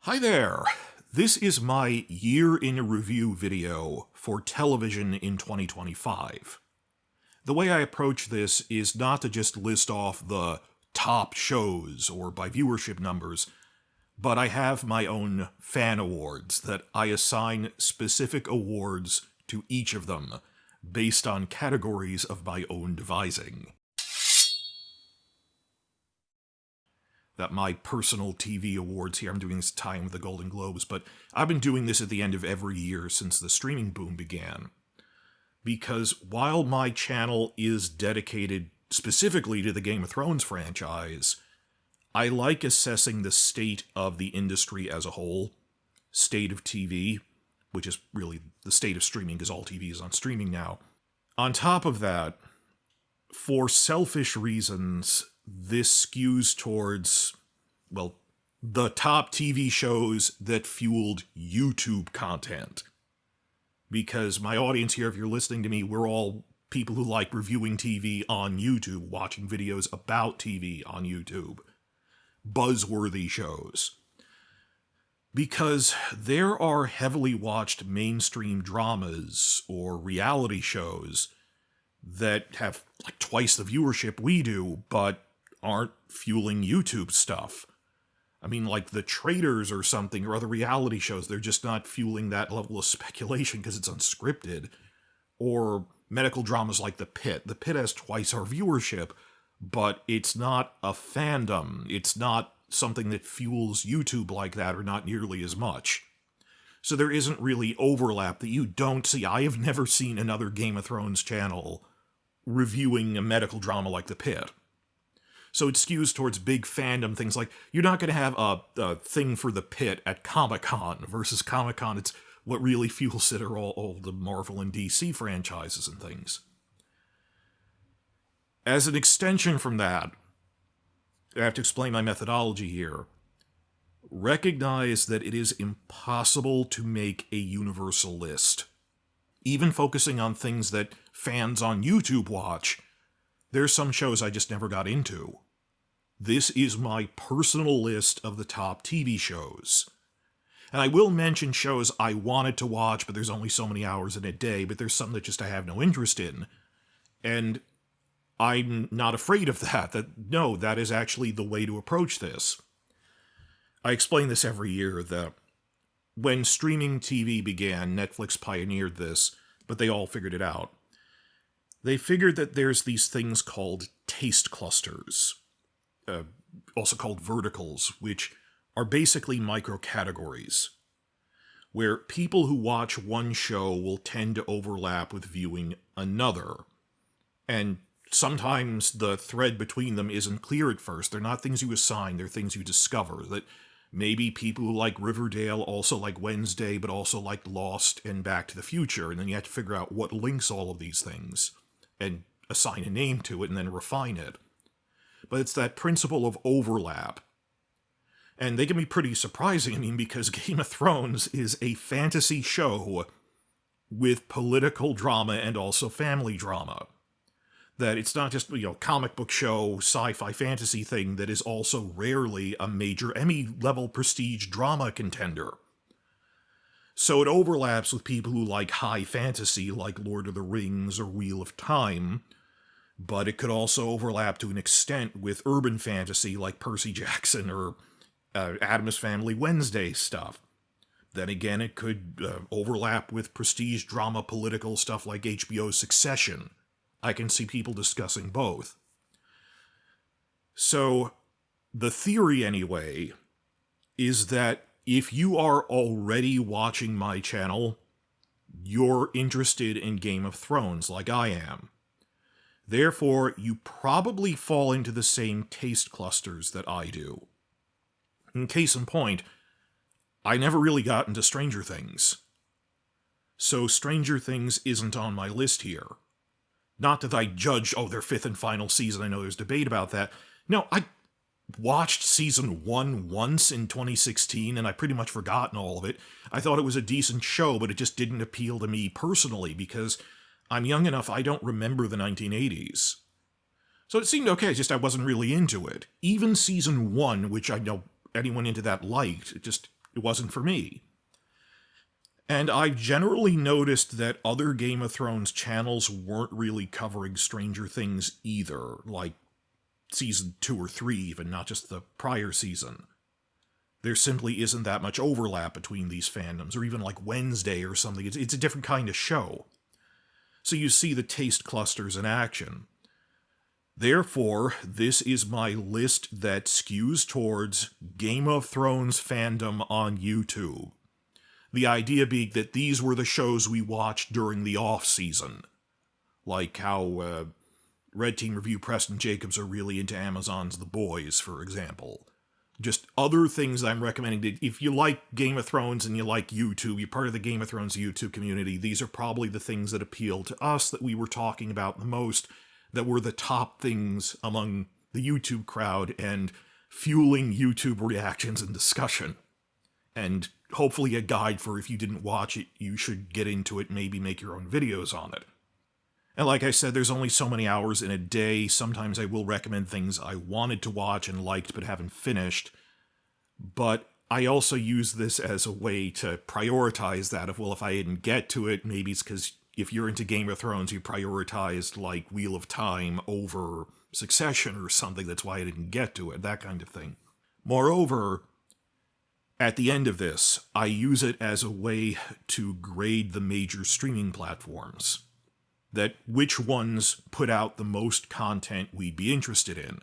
Hi there! This is my year in review video for television in 2025. The way I approach this is not to just list off the top shows or by viewership numbers, but I have my own fan awards that I assign specific awards to each of them based on categories of my own devising. That my personal TV awards here. I'm doing this tying with the Golden Globes, but I've been doing this at the end of every year since the streaming boom began. Because while my channel is dedicated specifically to the Game of Thrones franchise, I like assessing the state of the industry as a whole, state of TV, which is really the state of streaming because all TV is on streaming now. On top of that, for selfish reasons, this skews towards, well, the top TV shows that fueled YouTube content. Because my audience here, if you're listening to me, we're all people who like reviewing TV on YouTube, watching videos about TV on YouTube. Buzzworthy shows. Because there are heavily watched mainstream dramas or reality shows that have like twice the viewership we do, but aren't fueling YouTube stuff. I mean, like The Traitors or something, or other reality shows, they're just not fueling that level of speculation because it's unscripted. Or medical dramas like The Pit. The Pit has twice our viewership, but it's not a fandom. It's not something that fuels YouTube like that, or not nearly as much. So there isn't really overlap that you don't see. I have never seen another Game of Thrones channel reviewing a medical drama like The Pit. So it skews towards big fandom things like, you're not going to have a thing for The Pit at Comic-Con versus Comic-Con. It's what really fuels it are all the Marvel and DC franchises and things. As an extension from that, I have to explain my methodology here. Recognize that it is impossible to make a universal list. Even focusing on things that fans on YouTube watch, there's some shows I just never got into. This is my personal list of the top TV shows. And I will mention shows I wanted to watch, but there's only so many hours in a day, but there's some that just I have no interest in. And I'm not afraid of that. No, that is actually the way to approach this. I explain this every year that when streaming TV began, Netflix pioneered this, but they all figured it out. They figured that there's these things called taste clusters, also called verticals, which are basically micro-categories, where people who watch one show will tend to overlap with viewing another. And sometimes the thread between them isn't clear at first. They're not things you assign, they're things you discover. That maybe people who like Riverdale also like Wednesday, but also like Lost and Back to the Future, and then you have to figure out what links all of these things, and assign a name to it, and then refine it. But it's that principle of overlap. And they can be pretty surprising, I mean, because Game of Thrones is a fantasy show with political drama and also family drama. That it's not just, comic book show, sci-fi fantasy thing that is also rarely a major Emmy-level prestige drama contender. So it overlaps with people who like high fantasy, like Lord of the Rings or Wheel of Time, but it could also overlap to an extent with urban fantasy like Percy Jackson or Addams Family Wednesday stuff. Then again, it could overlap with prestige drama political stuff like HBO's Succession. I can see people discussing both. So, the theory anyway, is that if you are already watching my channel, you're interested in Game of Thrones like I am. Therefore, you probably fall into the same taste clusters that I do. In case in point, I never really got into Stranger Things. So Stranger Things isn't on my list here. Not that I judge, their fifth and final season, I know there's debate about that. No, I watched season 1 once in 2016, and I pretty much forgotten all of it. I thought it was a decent show, but it just didn't appeal to me personally, because I'm young enough I don't remember the 1980s. So it seemed okay, just I wasn't really into it. Even season 1, which I know anyone into that liked, it just It wasn't for me. And I've generally noticed that other Game of Thrones channels weren't really covering Stranger Things either, like season 2 or 3 even, not just the prior season. There simply isn't that much overlap between these fandoms, or even like Wednesday or something. It's a different kind of show. So you see the taste clusters in action. Therefore, this is my list that skews towards Game of Thrones fandom on YouTube. The idea being that these were the shows we watched during the off-season. Like how Red Team Review Preston Jacobs are really into Amazon's The Boys, for example. Just other things I'm recommending. If you like Game of Thrones and you like YouTube, you're part of the Game of Thrones YouTube community, these are probably the things that appeal to us that we were talking about the most, that were the top things among the YouTube crowd and fueling YouTube reactions and discussion. And hopefully a guide for if you didn't watch it, you should get into it, maybe make your own videos on it. And like I said, there's only so many hours in a day. Sometimes I will recommend things I wanted to watch and liked but haven't finished. But I also use this as a way to prioritize that of, well, if I didn't get to it, maybe it's because if you're into Game of Thrones, you prioritized, like, Wheel of Time over Succession or something. That's why I didn't get to it, that kind of thing. Moreover, at the end of this, I use it as a way to grade the major streaming platforms. That which ones put out the most content we'd be interested in.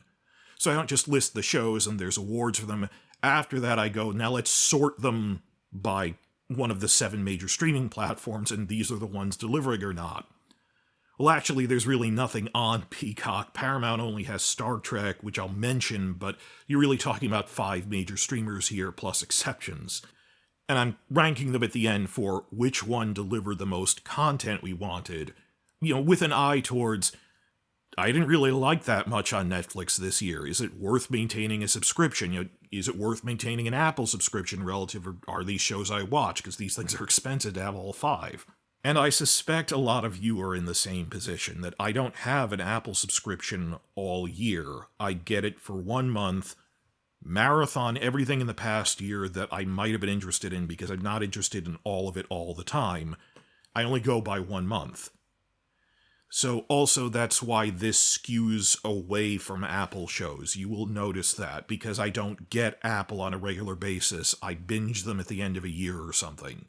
So I don't just list the shows and there's awards for them. After that I go, now let's sort them by one of the 7 major streaming platforms, and these are the ones delivering or not. Well, actually, there's really nothing on Peacock. Paramount only has Star Trek, which I'll mention, but you're really talking about 5 major streamers here, plus exceptions. And I'm ranking them at the end for which one delivered the most content we wanted, with an eye towards, I didn't really like that much on Netflix this year. Is it worth maintaining a subscription? Is it worth maintaining an Apple subscription relative, or are these shows I watch? Because these things are expensive to have all 5. And I suspect a lot of you are in the same position, that I don't have an Apple subscription all year. I get it for 1 month, marathon everything in the past year that I might have been interested in, because I'm not interested in all of it all the time. I only go by 1 month. So also that's why this skews away from Apple shows. You will notice that, because I don't get Apple on a regular basis. I binge them at the end of a year or something.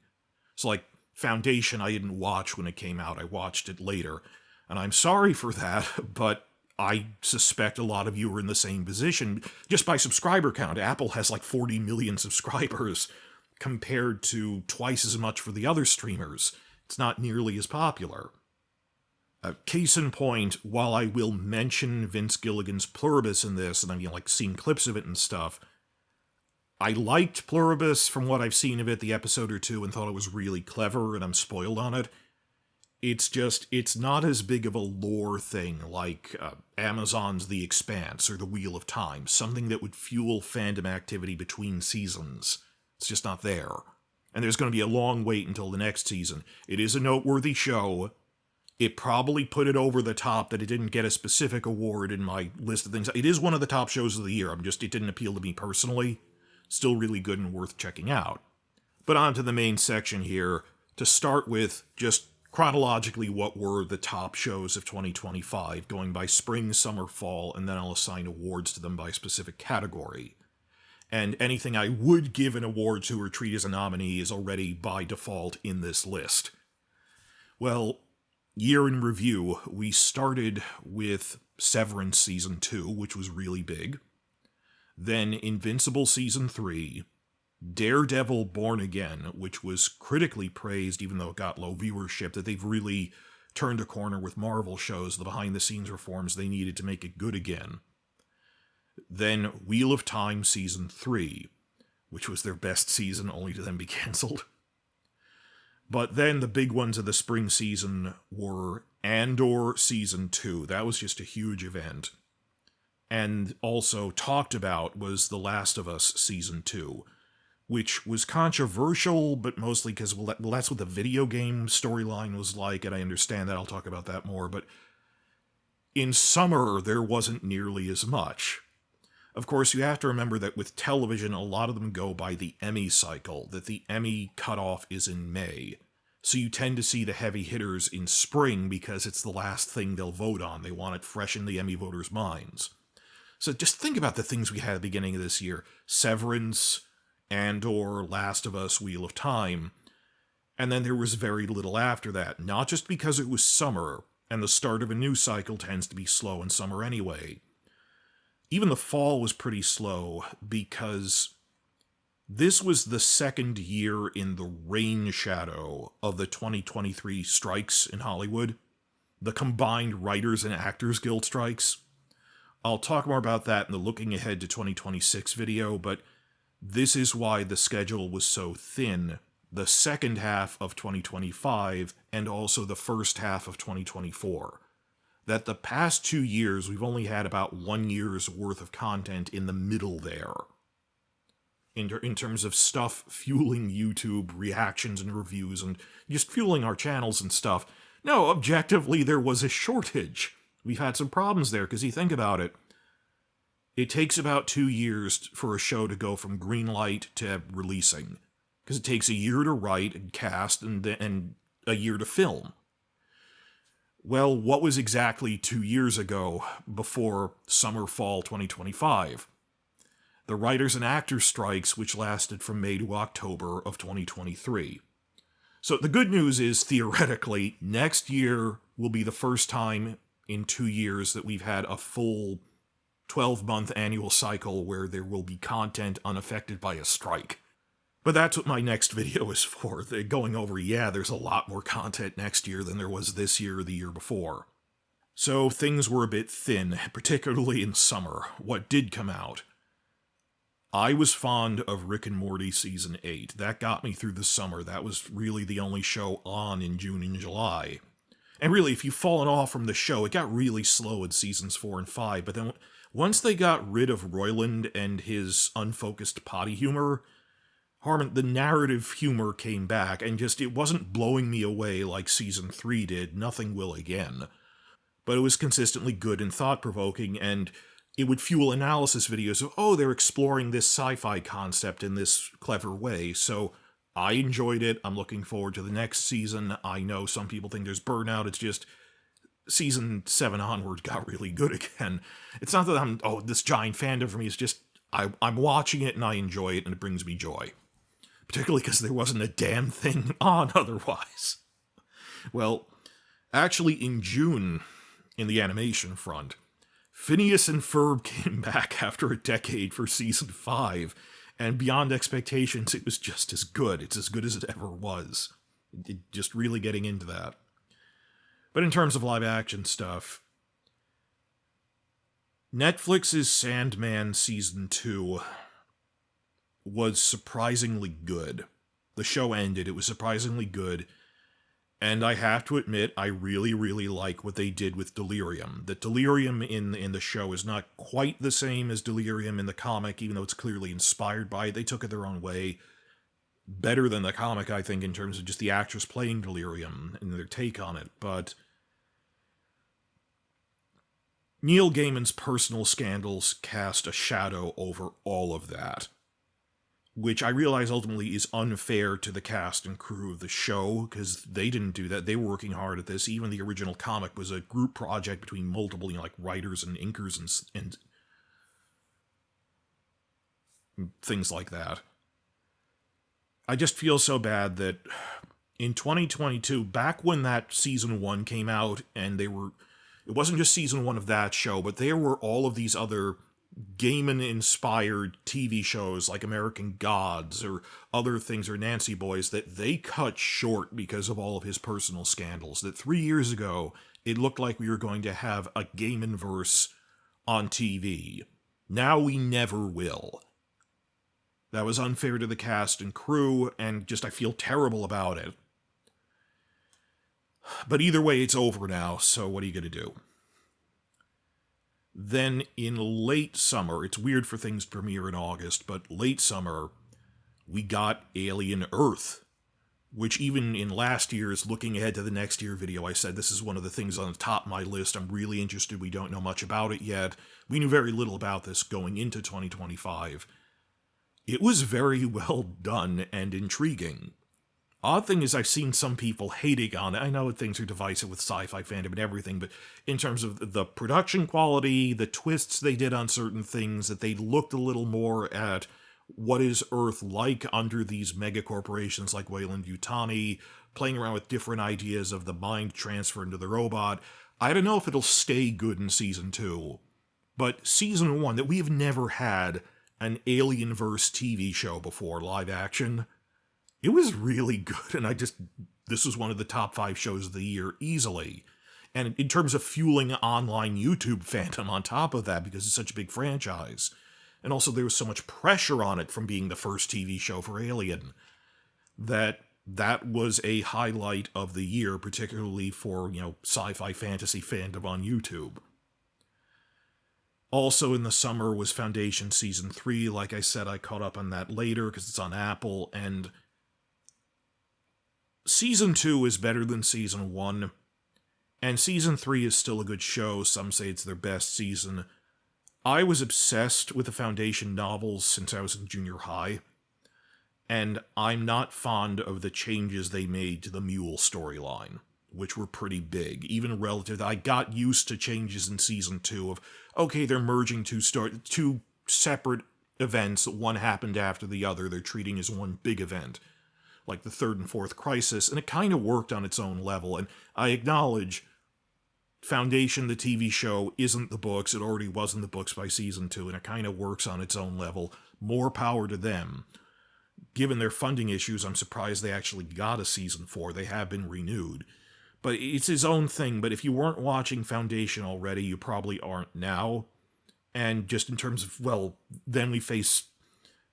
So like Foundation I didn't watch when it came out. I watched it later. And I'm sorry for that, but I suspect a lot of you are in the same position. Just by subscriber count, Apple has like 40 million subscribers compared to twice as much for the other streamers. It's not nearly as popular. Case in point, while I will mention Vince Gilligan's Pluribus in this, and I've seen clips of it and stuff, I liked Pluribus from what I've seen of it, the episode or 2, and thought it was really clever, and I'm spoiled on it. It's not as big of a lore thing like Amazon's The Expanse or The Wheel of Time, something that would fuel fandom activity between seasons. It's just not there. And there's going to be a long wait until the next season. It is a noteworthy show. It probably put it over the top that it didn't get a specific award in my list of things. It is one of the top shows of the year. It didn't appeal to me personally. Still really good and worth checking out. But on to the main section here. To start with, just chronologically what were the top shows of 2025, going by spring, summer, fall, and then I'll assign awards to them by specific category. And anything I would give an award to or treat as a nominee is already by default in this list. Well, year in review, we started with Severance Season 2, which was really big. Then Invincible Season 3. Daredevil Born Again, which was critically praised even though it got low viewership, that they've really turned a corner with Marvel shows, the behind-the-scenes reforms they needed to make it good again. Then Wheel of Time Season 3, which was their best season only to then be cancelled. But then the big ones of the spring season were Andor Season 2. That was just a huge event. And also talked about was The Last of Us Season 2, which was controversial, but mostly because, well, that's what the video game storyline was like, and I understand that. I'll talk about that more. But in summer, there wasn't nearly as much. Of course, you have to remember that with television, a lot of them go by the Emmy cycle, that the Emmy cutoff is in May. So you tend to see the heavy hitters in spring because it's the last thing they'll vote on. They want it fresh in the Emmy voters' minds. So just think about the things we had at the beginning of this year. Severance, Andor, Last of Us, Wheel of Time. And then there was very little after that. Not just because it was summer, and the start of a new cycle tends to be slow in summer anyway. Even the fall was pretty slow because this was the second year in the rain shadow of the 2023 strikes in Hollywood, the combined Writers and Actors Guild strikes. I'll talk more about that in the Looking Ahead to 2026 video, but this is why the schedule was so thin the second half of 2025 and also the first half of 2024. That the past 2 years, we've only had about 1 year's worth of content in the middle there. In terms of stuff fueling YouTube reactions and reviews and just fueling our channels and stuff. No, objectively, there was a shortage. We've had some problems there, because you think about it. It takes about 2 years for a show to go from green light to releasing. Because it takes a year to write and cast and a year to film. Well, what was exactly 2 years ago before summer-fall 2025? The writers and actors strikes, which lasted from May to October of 2023. So the good news is, theoretically, next year will be the first time in 2 years that we've had a full 12-month annual cycle where there will be content unaffected by a strike. But that's what my next video is for. They're going over, there's a lot more content next year than there was this year or the year before. So things were a bit thin, particularly in summer. What did come out? I was fond of Rick and Morty Season 8. That got me through the summer. That was really the only show on in June and July. And really, if you've fallen off from the show, it got really slow in Seasons 4 and 5, but then once they got rid of Roiland and his unfocused potty humor, Harmon, the narrative humor came back, and just it wasn't blowing me away like Season 3 did, Nothing Will Again. But it was consistently good and thought-provoking, and it would fuel analysis videos of, they're exploring this sci-fi concept in this clever way, so I enjoyed it. I'm looking forward to the next season. I know some people think there's burnout, it's just Season 7 onward got really good again. It's not that I'm, this giant fandom for me, it's just, I'm watching it and I enjoy it and it brings me joy. Particularly because there wasn't a damn thing on otherwise. Well, actually in June, in the animation front, Phineas and Ferb came back after a decade for Season 5, and beyond expectations, it was just as good. It's as good as it ever was. Just really getting into that. But in terms of live-action stuff, Netflix's Sandman Season 2 was surprisingly good. The show ended, it was surprisingly good, and I have to admit, I really, really like what they did with Delirium. The Delirium in the show is not quite the same as Delirium in the comic, even though it's clearly inspired by it. They took it their own way. Better than the comic, I think, in terms of just the actors playing Delirium and their take on it, but Neil Gaiman's personal scandals cast a shadow over all of that, which I realize ultimately is unfair to the cast and crew of the show, because they didn't do that. They were working hard at this. Even the original comic was a group project between multiple, writers and inkers and things like that. I just feel so bad that in 2022, back when that Season 1 came out, and it wasn't just Season 1 of that show, but there were all of these other Gaiman-inspired TV shows like American Gods or other things, or Nancy Boys, that they cut short because of all of his personal scandals. That 3 years ago, it looked like we were going to have a Gaiman-verse on TV. Now we never will. That was unfair to the cast and crew, and just I feel terrible about it. But either way, it's over now, so what are you going to do? Then in late summer, it's weird for things to premiere in August, but late summer, we got Alien Earth, which even in last year's Looking Ahead to the Next Year video, I said this is one of the things on the top of my list. I'm really interested. We don't know much about it yet. We knew very little about this going into 2025. It was very well done and intriguing. Odd thing is I've seen some people hating on it. I know things are divisive with sci-fi fandom and everything, but in terms of the production quality, the twists they did on certain things, that they looked a little more at what is Earth like under these mega corporations like Weyland-Yutani, playing around with different ideas of the mind transfer into the robot. I don't know if it'll stay good in Season 2, but Season 1, that we have never had an Alienverse TV show before, live action, it was really good, and this was one of the top 5 shows of the year, easily. And in terms of fueling online YouTube fandom on top of that, because it's such a big franchise. And also there was so much pressure on it from being the first TV show for Alien, that was a highlight of the year, particularly for, sci-fi fantasy fandom on YouTube. Also in the summer was Foundation Season 3. Like I said, I caught up on that later because it's on Apple, and Season 2 is better than Season 1, and Season 3 is still a good show. Some say it's their best season. I was obsessed with the Foundation novels since I was in junior high, and I'm not fond of the changes they made to the Mule storyline, which were pretty big, even relative. I got used to changes in Season 2 of, okay, they're merging two separate events, one happened after the other, they're treating as one big event, like the third and fourth Crisis, and it kind of worked on its own level. And I acknowledge Foundation, the TV show, isn't the books. It already was in the books by Season 2, and it kind of works on its own level. More power to them. Given their funding issues, I'm surprised they actually got a Season 4. They have been renewed. But it's his own thing, but if you weren't watching Foundation already, you probably aren't now. And just in terms of, then we face...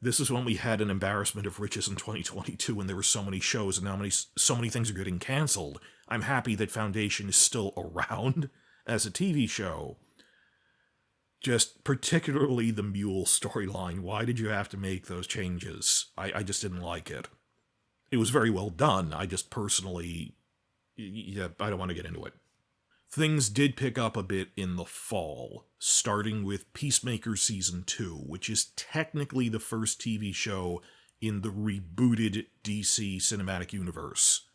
This is when we had an embarrassment of riches in 2022 when there were so many shows and now so many things are getting canceled. I'm happy that Foundation is still around as a TV show. Just particularly the Mule storyline. Why did you have to make those changes? I just didn't like it. It was very well done. I just personally... I don't want to get into it. Things did pick up a bit in the fall, starting with Peacemaker Season 2, which is technically the first TV show in the rebooted DC Cinematic Universe.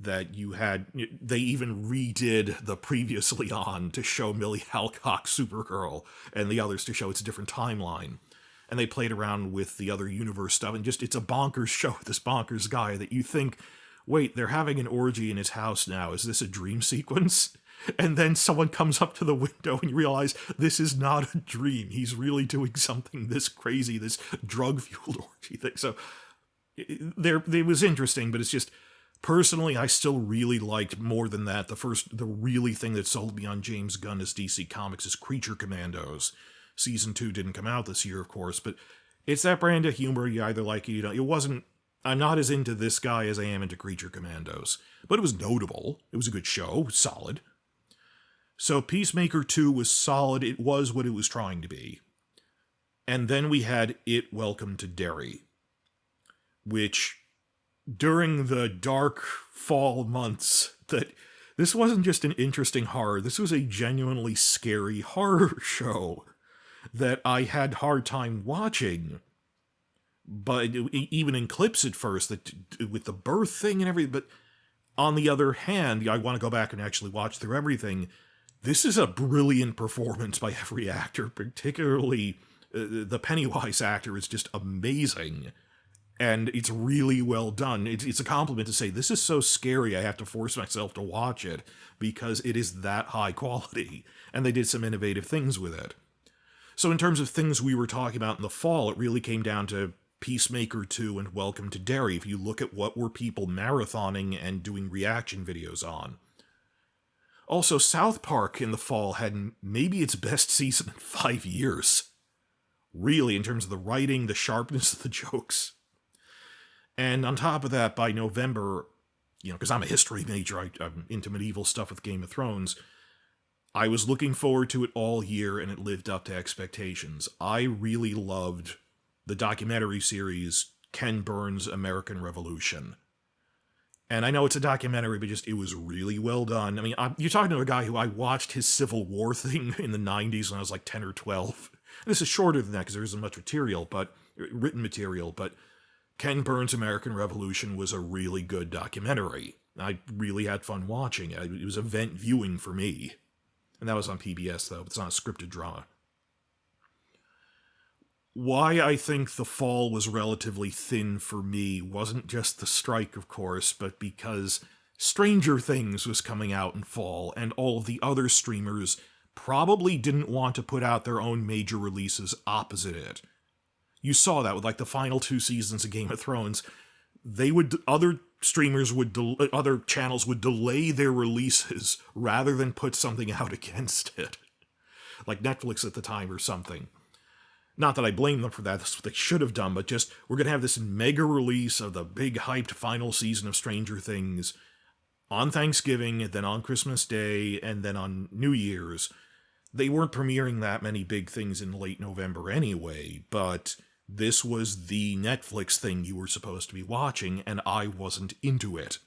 That you had... They even redid the previously on to show Millie Alcock's Supergirl, and the others to show it's a different timeline. And they played around with the other universe stuff, and it's a bonkers show with this bonkers guy that you think... Wait, they're having an orgy in his house now. Is this a dream sequence? And then someone comes up to the window and you realize this is not a dream. He's really doing something this crazy, this drug-fueled orgy thing. So it was interesting, but it's just, personally, I still really liked more than that. The really thing that sold me on James Gunn as DC Comics is Creature Commandos. Season 2 didn't come out this year, of course, but it's that brand of humor. You either like it, you don't. It wasn't... I'm not as into this guy as I am into Creature Commandos, but it was notable. It was a good show, solid. So Peacemaker 2 was solid. It was what it was trying to be. And then we had It Welcome to Derry, which during the dark fall months, that this wasn't just an interesting horror. This was a genuinely scary horror show that I had a hard time watching. But even in clips at first, that with the birth thing and everything. But on the other hand, I want to go back and actually watch through everything. This is a brilliant performance by every actor, particularly the Pennywise actor is just amazing. And it's really well done. It's a compliment to say, this is so scary I have to force myself to watch it, because it is that high quality. And they did some innovative things with it. So in terms of things we were talking about in the fall, it really came down to Peacemaker 2 and Welcome to Derry, if you look at what were people marathoning and doing reaction videos on. Also, South Park in the fall had maybe its best season in 5 years. Really, in terms of the writing, the sharpness of the jokes. And on top of that, by November, because I'm a history major, I'm into medieval stuff with Game of Thrones, I was looking forward to it all year, and it lived up to expectations. I really loved the documentary series Ken Burns' American Revolution. And I know it's a documentary, but just it was really well done. I mean, you're talking to a guy who I watched his Civil War thing in the 90s when I was like 10 or 12. This is shorter than that because there isn't much material, but written material, but Ken Burns' American Revolution was a really good documentary. I really had fun watching it. It was event viewing for me. And that was on PBS, though. It's not a scripted drama. Why I think The Fall was relatively thin for me wasn't just the strike, of course, but because Stranger Things was coming out in fall, and all of the other streamers probably didn't want to put out their own major releases opposite it. You saw that with like the final 2 seasons of Game of Thrones. Other channels would delay their releases rather than put something out against it. Like Netflix at the time or something. Not that I blame them for that, that's what they should have done, but just, we're going to have this mega release of the big hyped final season of Stranger Things on Thanksgiving, then on Christmas Day, and then on New Year's. They weren't premiering that many big things in late November anyway, but this was the Netflix thing you were supposed to be watching, and I wasn't into it.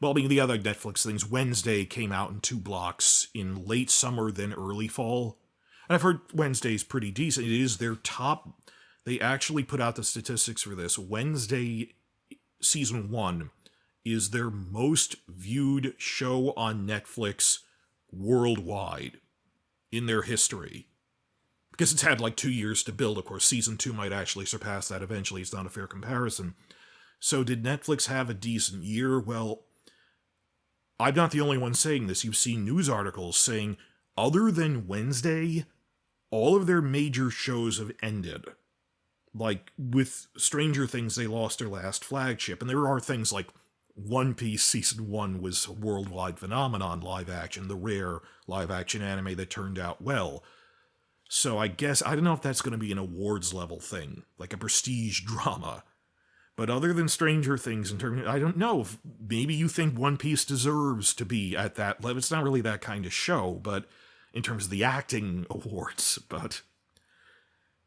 Well, I mean, the other Netflix things, Wednesday came out in 2 blocks in late summer, then early fall. And I've heard Wednesday's pretty decent. It is their top... They actually put out the statistics for this. Wednesday Season 1 is their most viewed show on Netflix worldwide in their history. Because it's had like 2 years to build. Of course, Season 2 might actually surpass that eventually. It's not a fair comparison. So did Netflix have a decent year? Well, I'm not the only one saying this. You've seen news articles saying, other than Wednesday, all of their major shows have ended. Like, with Stranger Things, they lost their last flagship. And there are things like One Piece Season 1 was a worldwide phenomenon, live action, the rare live action anime that turned out well. So I guess, I don't know if that's going to be an awards level thing, like a prestige drama. But other than Stranger Things, I don't know, if maybe you think One Piece deserves to be at that level. It's not really that kind of show, but in terms of the acting awards, but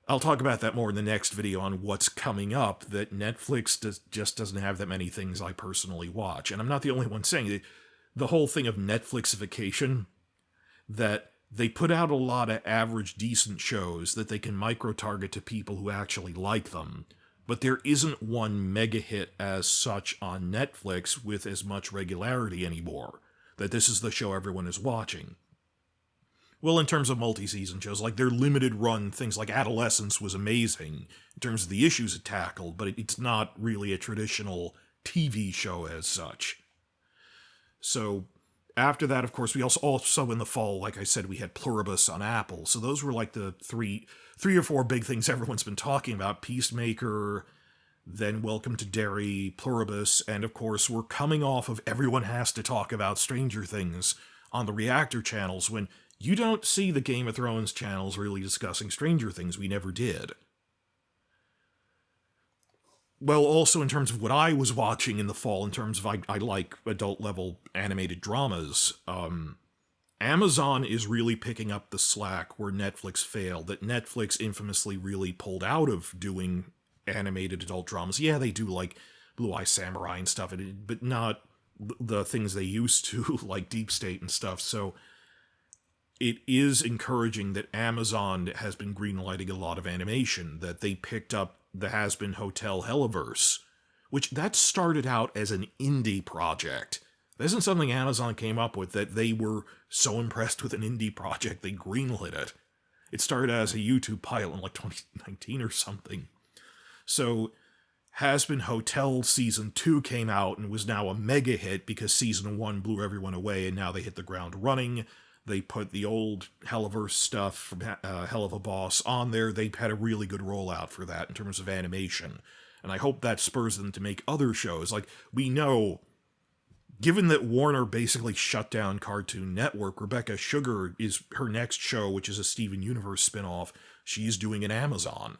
I'll talk about that more in the next video on what's coming up, that Netflix just doesn't have that many things I personally watch. And I'm not the only one saying it. The whole thing of Netflixification, that they put out a lot of average, decent shows that they can micro-target to people who actually like them, but there isn't one mega hit as such on Netflix with as much regularity anymore, that this is the show everyone is watching. Well, in terms of multi-season shows, like their limited run, things like Adolescence was amazing in terms of the issues it tackled, but it's not really a traditional TV show as such. So, after that, of course, we also in the fall, like I said, we had Pluribus on Apple. So those were like the three or four big things everyone's been talking about. Peacemaker, then Welcome to Derry, Pluribus, and of course, we're coming off of Everyone Has to Talk About Stranger Things on the Reactor channels when you don't see the Game of Thrones channels really discussing Stranger Things. We never did. Well, also in terms of what I was watching in the fall, in terms of I like adult-level animated dramas, Amazon is really picking up the slack where Netflix failed, that Netflix infamously really pulled out of doing animated adult dramas. Yeah, they do like Blue Eye Samurai and stuff, but not the things they used to, like Deep State and stuff, so it is encouraging that Amazon has been greenlighting a lot of animation, that they picked up the Has-Been Hotel Helliverse, which that started out as an indie project. This isn't something Amazon came up with, that they were so impressed with an indie project they greenlit it. It started as a YouTube pilot in like 2019 or something. So Has-Been Hotel Season 2 came out and was now a mega hit because Season 1 blew everyone away and now they hit the ground running. They put the old Helliverse stuff from Hell of a Boss on there. They had a really good rollout for that in terms of animation. And I hope that spurs them to make other shows. Like, we know, given that Warner basically shut down Cartoon Network, Rebecca Sugar is her next show, which is a Steven Universe spinoff, she's doing an Amazon.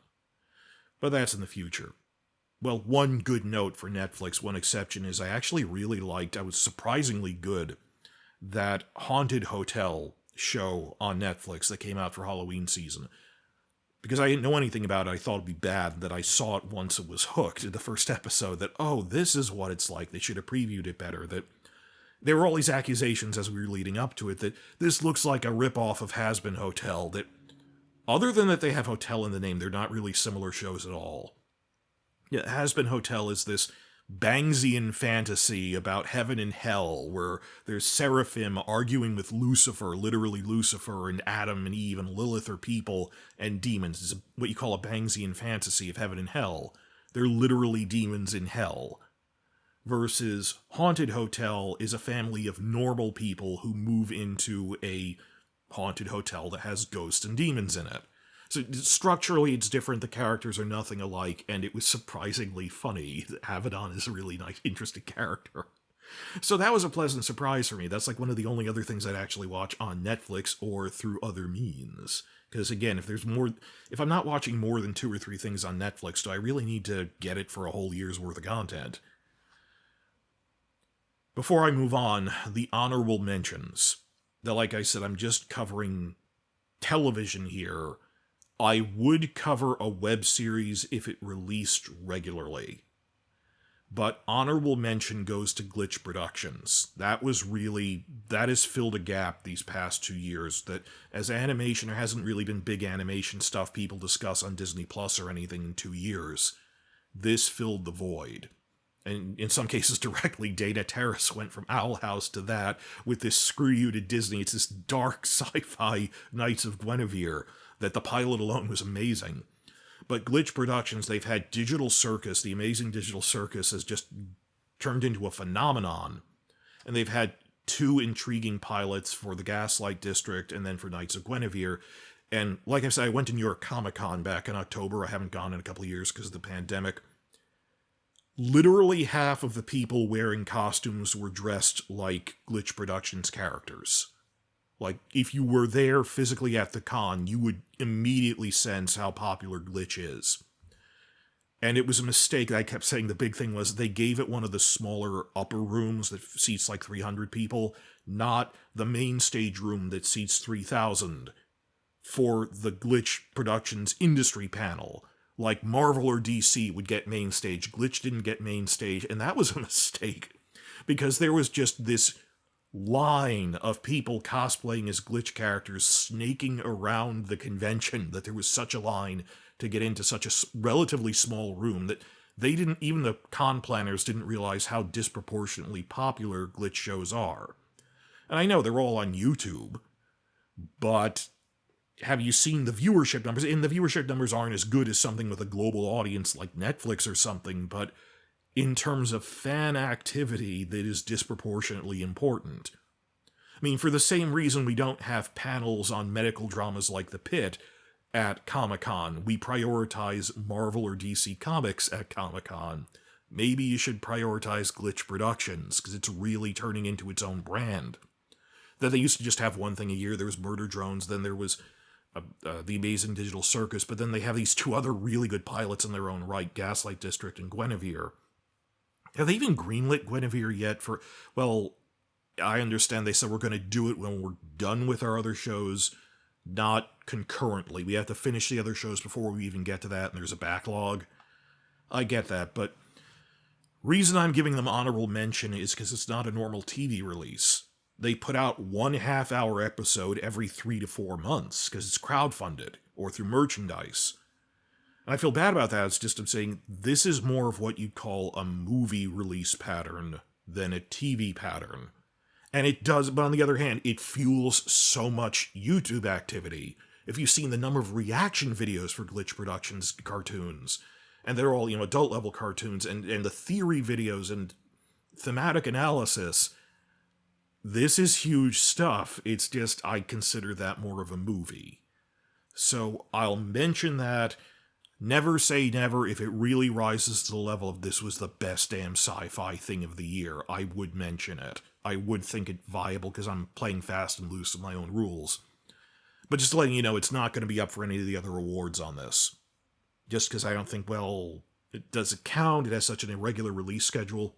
But that's in the future. Well, one good note for Netflix, one exception, is I actually really liked, I was surprisingly good, that Haunted Hotel show on Netflix that came out for Halloween season. because I didn't know anything about it, I thought it'd be bad, that I saw it once it was hooked in the first episode, that, oh, this is what it's like. They should have previewed it better. That there were all these accusations as we were leading up to it that this looks like a ripoff of Has-Been Hotel, that other than that they have hotel in the name, they're not really similar shows at all. Yeah, Has-Been Hotel is this Bangsian fantasy about heaven and hell, where there's seraphim arguing with Lucifer, literally Lucifer, and Adam and Eve and Lilith are people, and demons. It's what you call a Bangsian fantasy of heaven and hell. They're literally demons in hell. Versus Haunted Hotel is a family of normal people who move into a haunted hotel that has ghosts and demons in it. So structurally it's different, the characters are nothing alike, and it was surprisingly funny. Avedon is a really nice, interesting character. So that was a pleasant surprise for me. That's like one of the only other things I'd actually watch on Netflix or through other means. Because again, if I'm not watching more than 2 or 3 things on Netflix, do I really need to get it for a whole year's worth of content? Before I move on, the honorable mentions. That, like I said, I'm just covering television here. I would cover a web series if it released regularly. But honorable mention goes to Glitch Productions. That has filled a gap these past 2 years, that as animation, there hasn't really been big animation stuff people discuss on Disney Plus or anything in 2 years. This filled the void. And in some cases directly, Dana Terrace went from Owl House to that, with this screw you to Disney. It's this dark sci-fi Knights of Guinevere, that the pilot alone was amazing. But Glitch Productions, they've had Digital Circus. The Amazing Digital Circus has just turned into a phenomenon. And they've had 2 intriguing pilots for the Gaslight District and then for Knights of Guinevere. And like I said, I went to New York Comic Con back in October. I haven't gone in a couple of years because of the pandemic. Literally half of the people wearing costumes were dressed like Glitch Productions characters. Like, if you were there physically at the con, you would immediately sense how popular Glitch is. And it was a mistake. I kept saying the big thing was they gave it one of the smaller upper rooms that seats like 300 people, not the main stage room that seats 3,000 for the Glitch Productions industry panel. Like Marvel or DC would get main stage, Glitch didn't get main stage, and that was a mistake. Because there was just this line of people cosplaying as Glitch characters snaking around the convention, that there was such a line to get into such a relatively small room that they didn't, even the con planners didn't realize how disproportionately popular Glitch shows are. And I know they're all on YouTube, but have you seen the viewership numbers? And the viewership numbers aren't as good as something with a global audience like Netflix or something, but in terms of fan activity, that is disproportionately important. I mean, for the same reason we don't have panels on medical dramas like The Pit at Comic-Con, we prioritize Marvel or DC Comics at Comic-Con. Maybe you should prioritize Glitch Productions, because it's really turning into its own brand. That they used to just have one thing a year. There was Murder Drones, then there was The Amazing Digital Circus, but then they have these 2 other really good pilots in their own right, Gaslight District and Guinevere. Have they even greenlit Guinevere yet for... Well, I understand they said we're going to do it when we're done with our other shows, not concurrently. We have to finish the other shows before we even get to that, and there's a backlog. I get that, but reason I'm giving them honorable mention is because it's not a normal TV release. They put out 1 half-hour episode every 3 to 4 months, because it's crowdfunded, or through merchandise. And I feel bad about that. It's just I'm saying this is more of what you'd call a movie release pattern than a TV pattern. And it does, but on the other hand, it fuels so much YouTube activity. If you've seen the number of reaction videos for Glitch Productions cartoons, and they're all, adult-level cartoons, and the theory videos and thematic analysis, this is huge stuff. It's just, I consider that more of a movie. So I'll mention that. Never say never. If it really rises to the level of this was the best damn sci-fi thing of the year, I would mention it. I would think it viable because I'm playing fast and loose with my own rules. But just letting you know, it's not going to be up for any of the other awards on this. Just because I don't think, well, does it count? It has such an irregular release schedule.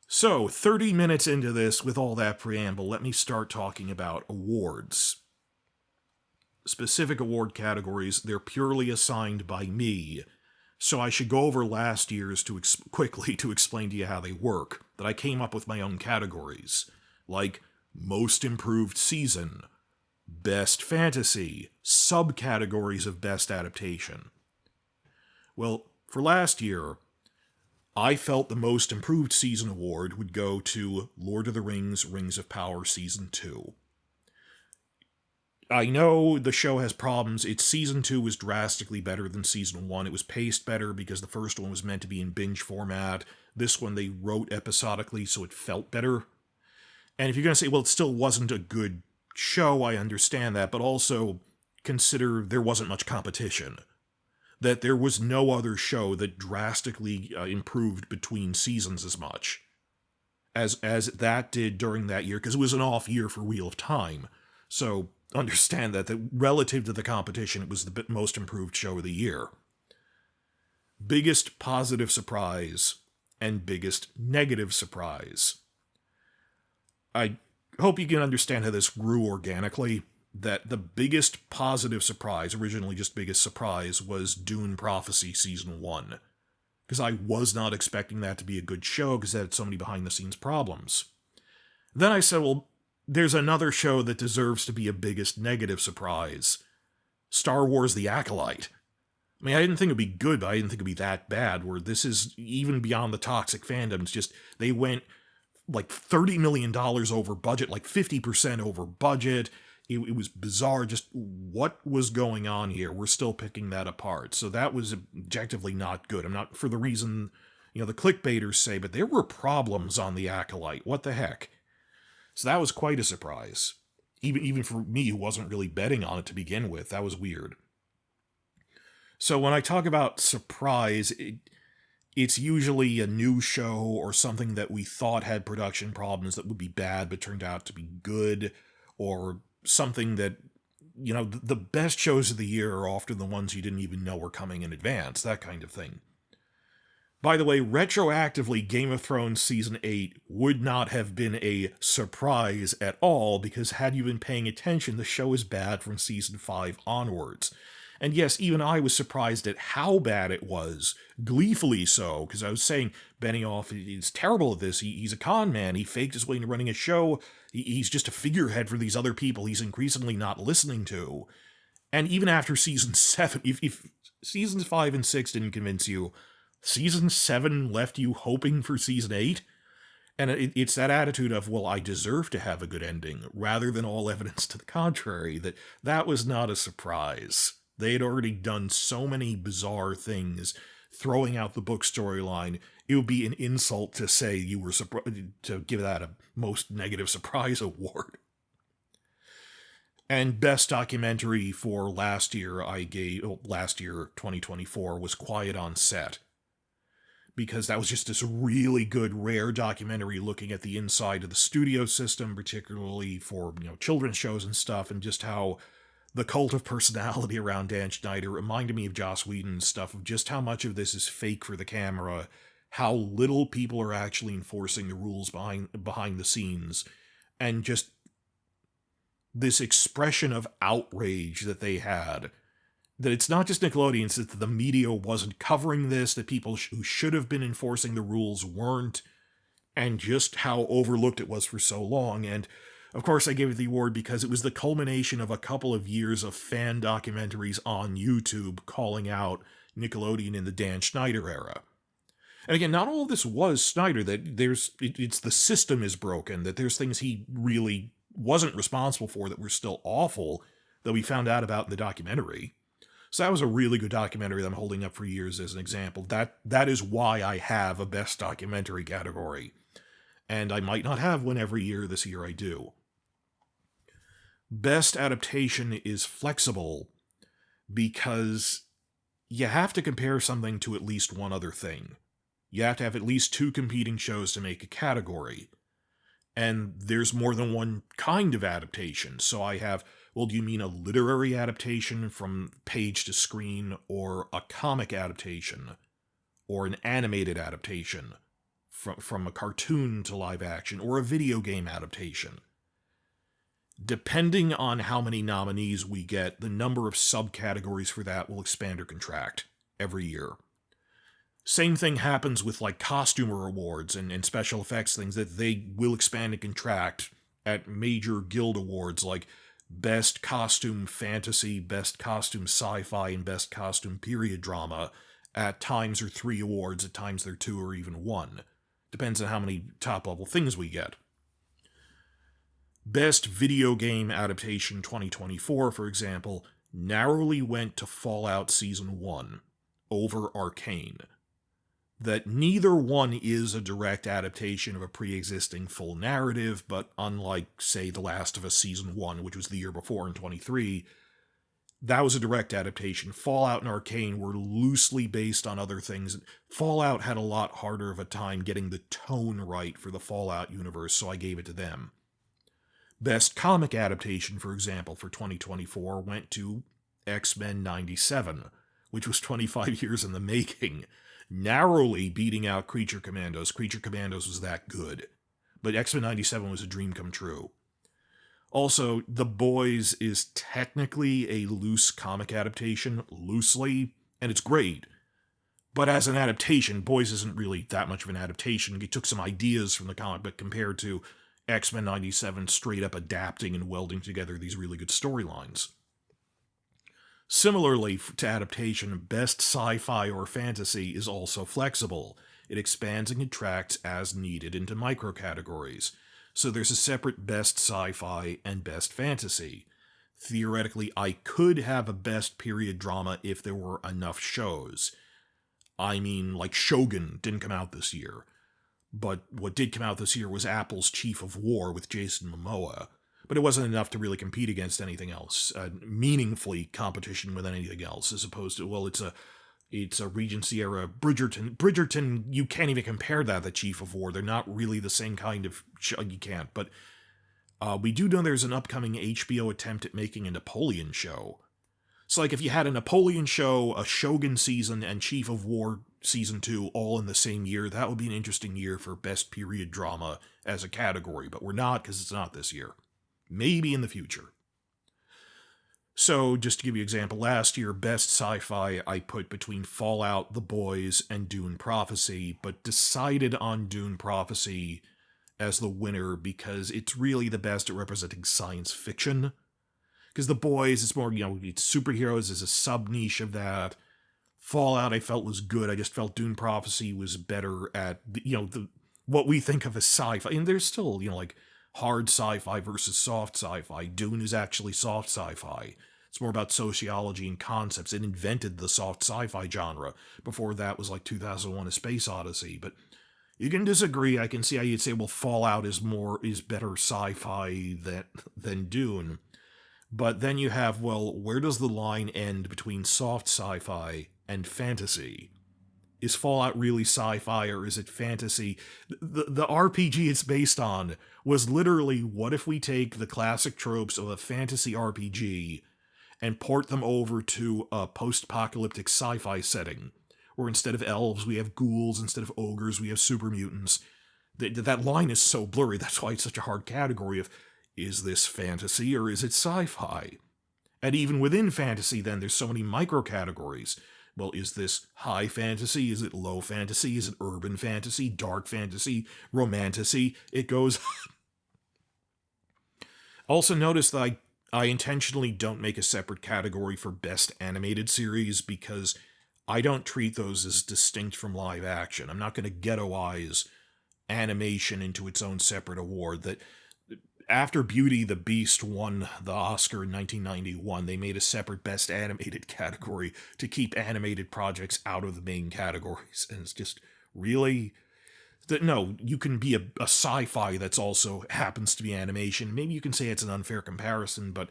So, 30 minutes into this, with all that preamble, let me start talking about awards. specific award categories. They're purely assigned by me. So I should go over last year's quickly to explain to you how they work. That I came up with my own categories. Like, Most Improved Season, Best Fantasy, subcategories of Best Adaptation. Well, for last year, I felt the Most Improved Season award would go to Lord of the Rings, Rings of Power Season 2. I know the show has problems. Its Season 2 was drastically better than Season 1. It was paced better because the first one was meant to be in binge format. This one they wrote episodically, so it felt better. And if you're going to say, well, it still wasn't a good show, I understand that, but also consider there wasn't much competition. That there was no other show that drastically improved between seasons as much as that did during that year, because it was an off year for Wheel of Time. So understand that relative to the competition, it was the most improved show of the year. Biggest positive surprise and biggest negative surprise. I hope you can understand how this grew organically. That the biggest positive surprise, originally just biggest surprise, was Dune Prophecy Season 1. Because I was not expecting that to be a good show, because it had so many behind-the-scenes problems. Then I said, well, there's another show that deserves to be a biggest negative surprise. Star Wars The Acolyte. I mean, I didn't think it'd be good, but I didn't think it'd be that bad, where this is even beyond the toxic fandoms. Just, they went like $30 million over budget, like 50% over budget. It was bizarre, just what was going on here. We're still picking that apart. So that was objectively not good. I'm not, for the reason, the clickbaiters say, but there were problems on The Acolyte. What the heck? So that was quite a surprise. Even for me, who wasn't really betting on it to begin with. That was weird. So when I talk about surprise, it's usually a new show or something that we thought had production problems that would be bad but turned out to be good, or something that, the best shows of the year are often the ones you didn't even know were coming in advance, that kind of thing. By the way, retroactively, Game of Thrones Season 8 would not have been a surprise at all, because had you been paying attention, the show is bad from Season 5 onwards. And yes, even I was surprised at how bad it was, gleefully so, because I was saying Benioff is terrible at this. He's a con man. He faked his way into running a show. He's just a figurehead for these other people he's increasingly not listening to. And even after Season 7, if Seasons 5 and 6 didn't convince you, Season 7 left you hoping for Season 8? And it's that attitude of, well, I deserve to have a good ending, rather than all evidence to the contrary, that was not a surprise. They had already done so many bizarre things, throwing out the book storyline. It would be an insult to say you were to give that a most negative surprise award. And best documentary for last year, 2024, was Quiet on Set. Because that was just this really good, rare documentary looking at the inside of the studio system, particularly for, children's shows and stuff, and just how the cult of personality around Dan Schneider reminded me of Joss Whedon's stuff, of just how much of this is fake for the camera, how little people are actually enforcing the rules behind the scenes, and just this expression of outrage that they had. That it's not just Nickelodeon, it's that the media wasn't covering this, that people who should have been enforcing the rules weren't, and just how overlooked it was for so long. And of course I gave it the award because it was the culmination of a couple of years of fan documentaries on YouTube calling out Nickelodeon in the Dan Schneider era. And again, not all of this was Schneider, that it's the system is broken, that there's things he really wasn't responsible for that were still awful that we found out about in the documentary. So that was a really good documentary that I'm holding up for years as an example. That is why I have a best documentary category. And I might not have one every year. This year I do. Best adaptation is flexible because you have to compare something to at least one other thing. You have to have at least two competing shows to make a category. And there's more than one kind of adaptation. So I have, well, do you mean a literary adaptation from page to screen, or a comic adaptation, or an animated adaptation from a cartoon to live action, or a video game adaptation? Depending on how many nominees we get, the number of subcategories for that will expand or contract every year. Same thing happens with like costumer awards and special effects things, that they will expand and contract at major guild awards like Best Costume Fantasy, Best Costume Sci-Fi, and Best Costume Period Drama. At times are 3 awards, at times they're 2 or even 1. Depends on how many top-level things we get. Best Video Game Adaptation 2024, for example, narrowly went to Fallout Season 1 over Arcane. That neither one is a direct adaptation of a pre-existing full narrative, but unlike, say, The Last of Us Season 1, which was the year before in 23, that was a direct adaptation. Fallout and Arcane were loosely based on other things. Fallout had a lot harder of a time getting the tone right for the Fallout universe, so I gave it to them. Best Comic Adaptation, for example, for 2024 went to X-Men 97, which was 25 years in the making, narrowly beating out Creature Commandos. Creature Commandos was that good, but X-Men 97 was a dream come true. Also, The Boys is technically a loose comic adaptation, loosely, and it's great. But as an adaptation, Boys isn't really that much of an adaptation. It took some ideas from the comic book compared to X-Men 97 straight up adapting and welding together these really good storylines. Similarly to adaptation, Best Sci-Fi or Fantasy is also flexible. It expands and contracts as needed into micro-categories. So there's a separate Best Sci-Fi and Best Fantasy. Theoretically, I could have a Best Period Drama if there were enough shows. I mean, like Shogun didn't come out this year. But what did come out this year was Apple's Chief of War with Jason Momoa. But it wasn't enough to really compete against anything else, meaningfully competition with anything else, as opposed to, well, it's a Regency era Bridgerton. Bridgerton, you can't even compare that to Chief of War. They're not really the same kind of show. You can't. But we do know there's an upcoming HBO attempt at making a Napoleon show. So, like, if you had a Napoleon show, a Shogun season, and Chief of War Season 2 all in the same year, that would be an interesting year for Best Period Drama as a category. But we're not, because it's not this year. Maybe in the future. So, just to give you an example, last year, Best Sci-Fi I put between Fallout, The Boys, and Dune Prophecy, but decided on Dune Prophecy as the winner because it's really the best at representing science fiction. Because The Boys, it's more, it's superheroes is a sub-niche of that. Fallout I felt was good, I just felt Dune Prophecy was better at, what we think of as sci-fi. And there's still, like, hard sci-fi versus soft sci-fi. Dune is actually soft sci-fi. It's more about sociology and concepts. It invented the soft sci-fi genre. Before that was like 2001: A Space Odyssey. But you can disagree. I can see how you'd say, well, Fallout is better sci-fi than Dune. But then you have, well, where does the line end between soft sci-fi and fantasy? Is Fallout really sci-fi or is it fantasy? The RPG it's based on was literally, what if we take the classic tropes of a fantasy RPG and port them over to a post-apocalyptic sci-fi setting, where instead of elves we have ghouls, instead of ogres we have super mutants. That line is so blurry, that's why it's such a hard category of, is this fantasy or is it sci-fi? And even within fantasy then, there's so many micro-categories. Well, is this high fantasy? Is it low fantasy? Is it urban fantasy? Dark fantasy? Romantasy? It goes Also notice that I intentionally don't make a separate category for Best Animated Series because I don't treat those as distinct from live action. I'm not going to ghettoize animation into its own separate award. That after Beauty the Beast won the Oscar in 1991, they made a separate Best Animated category to keep animated projects out of the main categories. And it's just really... No, you can be a sci-fi that's also happens to be animation. Maybe you can say it's an unfair comparison, but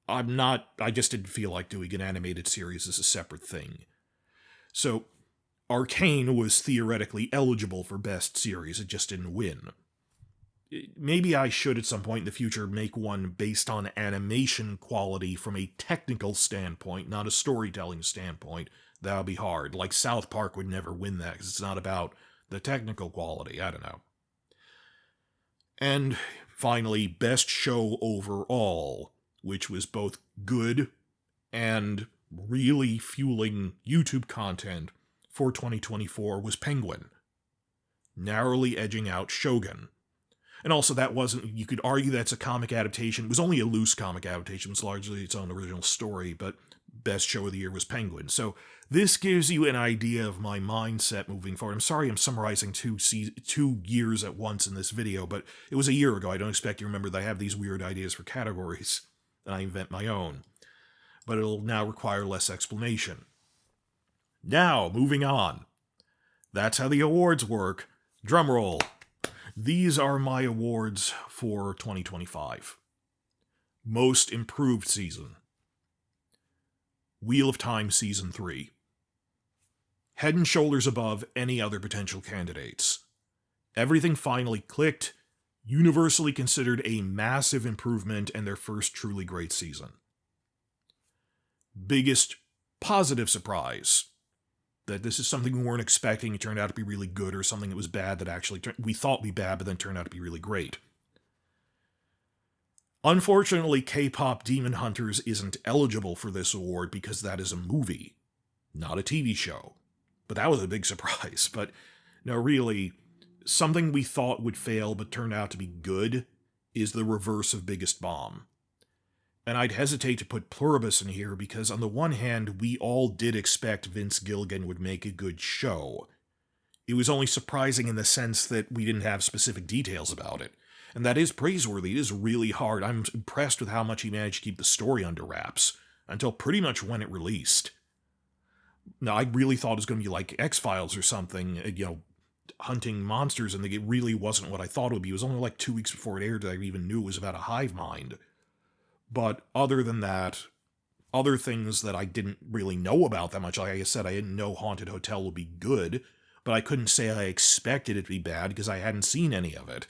I just didn't feel like doing an animated series as a separate thing. So, Arcane was theoretically eligible for Best Series, it just didn't win. Maybe I should at some point in the future make one based on animation quality from a technical standpoint, not a storytelling standpoint. That would be hard. Like South Park would never win that, because it's not about the technical quality. I don't know. And finally, Best Show Overall, which was both good and really fueling YouTube content for 2024, was Penguin, narrowly edging out Shogun. And also, that wasn't, you could argue that's a comic adaptation. It was only a loose comic adaptation. It was largely its own original story, but Best Show of the Year was Penguin. So this gives you an idea of my mindset moving forward. I'm sorry I'm summarizing 2 years at once in this video, but it was a year ago. I don't expect you to remember that I have these weird ideas for categories, and I invent my own. But it'll now require less explanation. Now, moving on. That's how the awards work. Drumroll. These are my awards for 2025. Most Improved Season. Wheel of Time Season 3. Head and shoulders above any other potential candidates. Everything finally clicked, universally considered a massive improvement and their first truly great season. Biggest positive surprise. That this is something we weren't expecting, it turned out to be really good, or something that was bad that actually we thought would be bad but then turned out to be really great. Unfortunately, K-pop Demon Hunters isn't eligible for this award because that is a movie, not a TV show. But that was a big surprise. But no, really, something we thought would fail but turned out to be good is the reverse of Biggest Bomb. And I'd hesitate to put Pluribus in here because on the one hand, we all did expect Vince Gilligan would make a good show. It was only surprising in the sense that we didn't have specific details about it. And that is praiseworthy. It is really hard. I'm impressed with how much he managed to keep the story under wraps until pretty much when it released. Now, I really thought it was going to be like X-Files or something, hunting monsters, and it really wasn't what I thought it would be. It was only like 2 weeks before it aired that I even knew it was about a hive mind. But other than that, other things that I didn't really know about that much, like I said, I didn't know Haunted Hotel would be good, but I couldn't say I expected it to be bad because I hadn't seen any of it.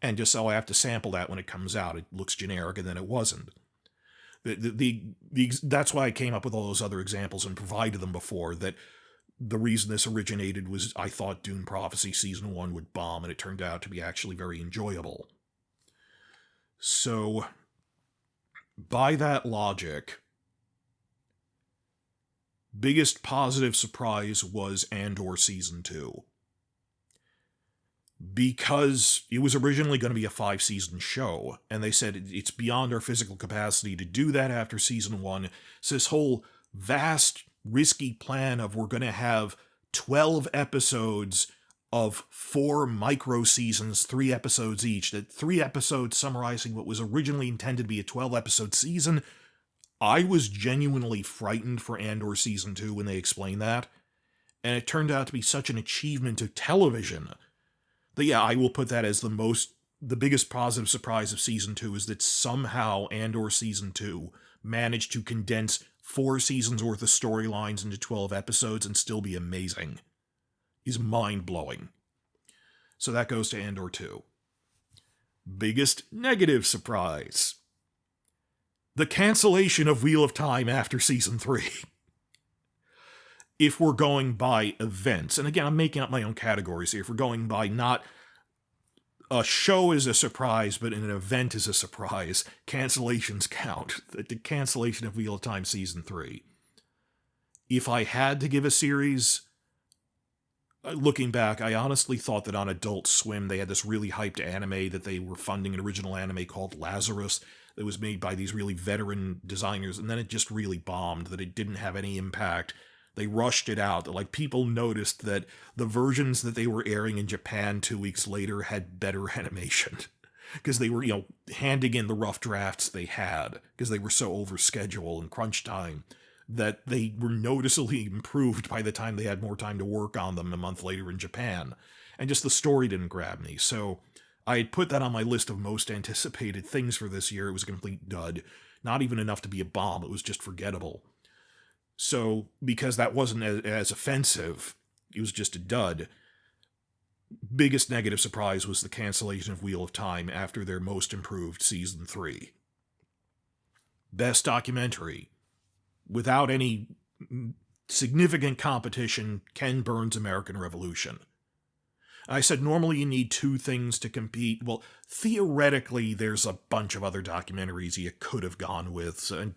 And just so I have to sample that when it comes out, it looks generic, and then it wasn't. That's why I came up with all those other examples and provided them before, that the reason this originated was I thought Dune Prophecy Season 1 would bomb, and it turned out to be actually very enjoyable. So, by that logic, biggest positive surprise was Andor Season 2. Because it was originally going to be a 5-season show, and they said it's beyond our physical capacity to do that after Season 1. So this whole vast, risky plan of we're going to have 12 episodes of 4 micro-seasons, 3 episodes each, that 3 episodes summarizing what was originally intended to be a 12-episode season. I was genuinely frightened for Andor Season 2 when they explained that, and it turned out to be such an achievement of television. But yeah, I will put that as the biggest positive surprise of Season 2 is that somehow Andor Season 2 managed to condense 4 seasons worth of storylines into 12 episodes and still be amazing. Is mind-blowing. So that goes to Andor 2. Biggest negative surprise. The cancellation of Wheel of Time after Season 3. If we're going by events, and again, I'm making up my own categories here, if we're going by not a show is a surprise, but an event is a surprise, cancellations count. The cancellation of Wheel of Time Season 3. If I had to give a series, looking back, I honestly thought that on Adult Swim, they had this really hyped anime that they were funding, an original anime called Lazarus, that was made by these really veteran designers, and then it just really bombed, that it didn't have any impact. They rushed it out. Like, people noticed that the versions that they were airing in Japan 2 weeks later had better animation. Because they were, handing in the rough drafts they had, because they were so over schedule and crunch time, that they were noticeably improved by the time they had more time to work on them a month later in Japan. And just the story didn't grab me. So I had put that on my list of most anticipated things for this year. It was a complete dud. Not even enough to be a bomb. It was just forgettable. So, because that wasn't as offensive, it was just a dud. Biggest negative surprise was the cancellation of Wheel of Time after their most improved Season 3. Best documentary. Without any significant competition, Ken Burns' American Revolution. I said normally you need two things to compete. Well, theoretically, there's a bunch of other documentaries you could have gone with, so,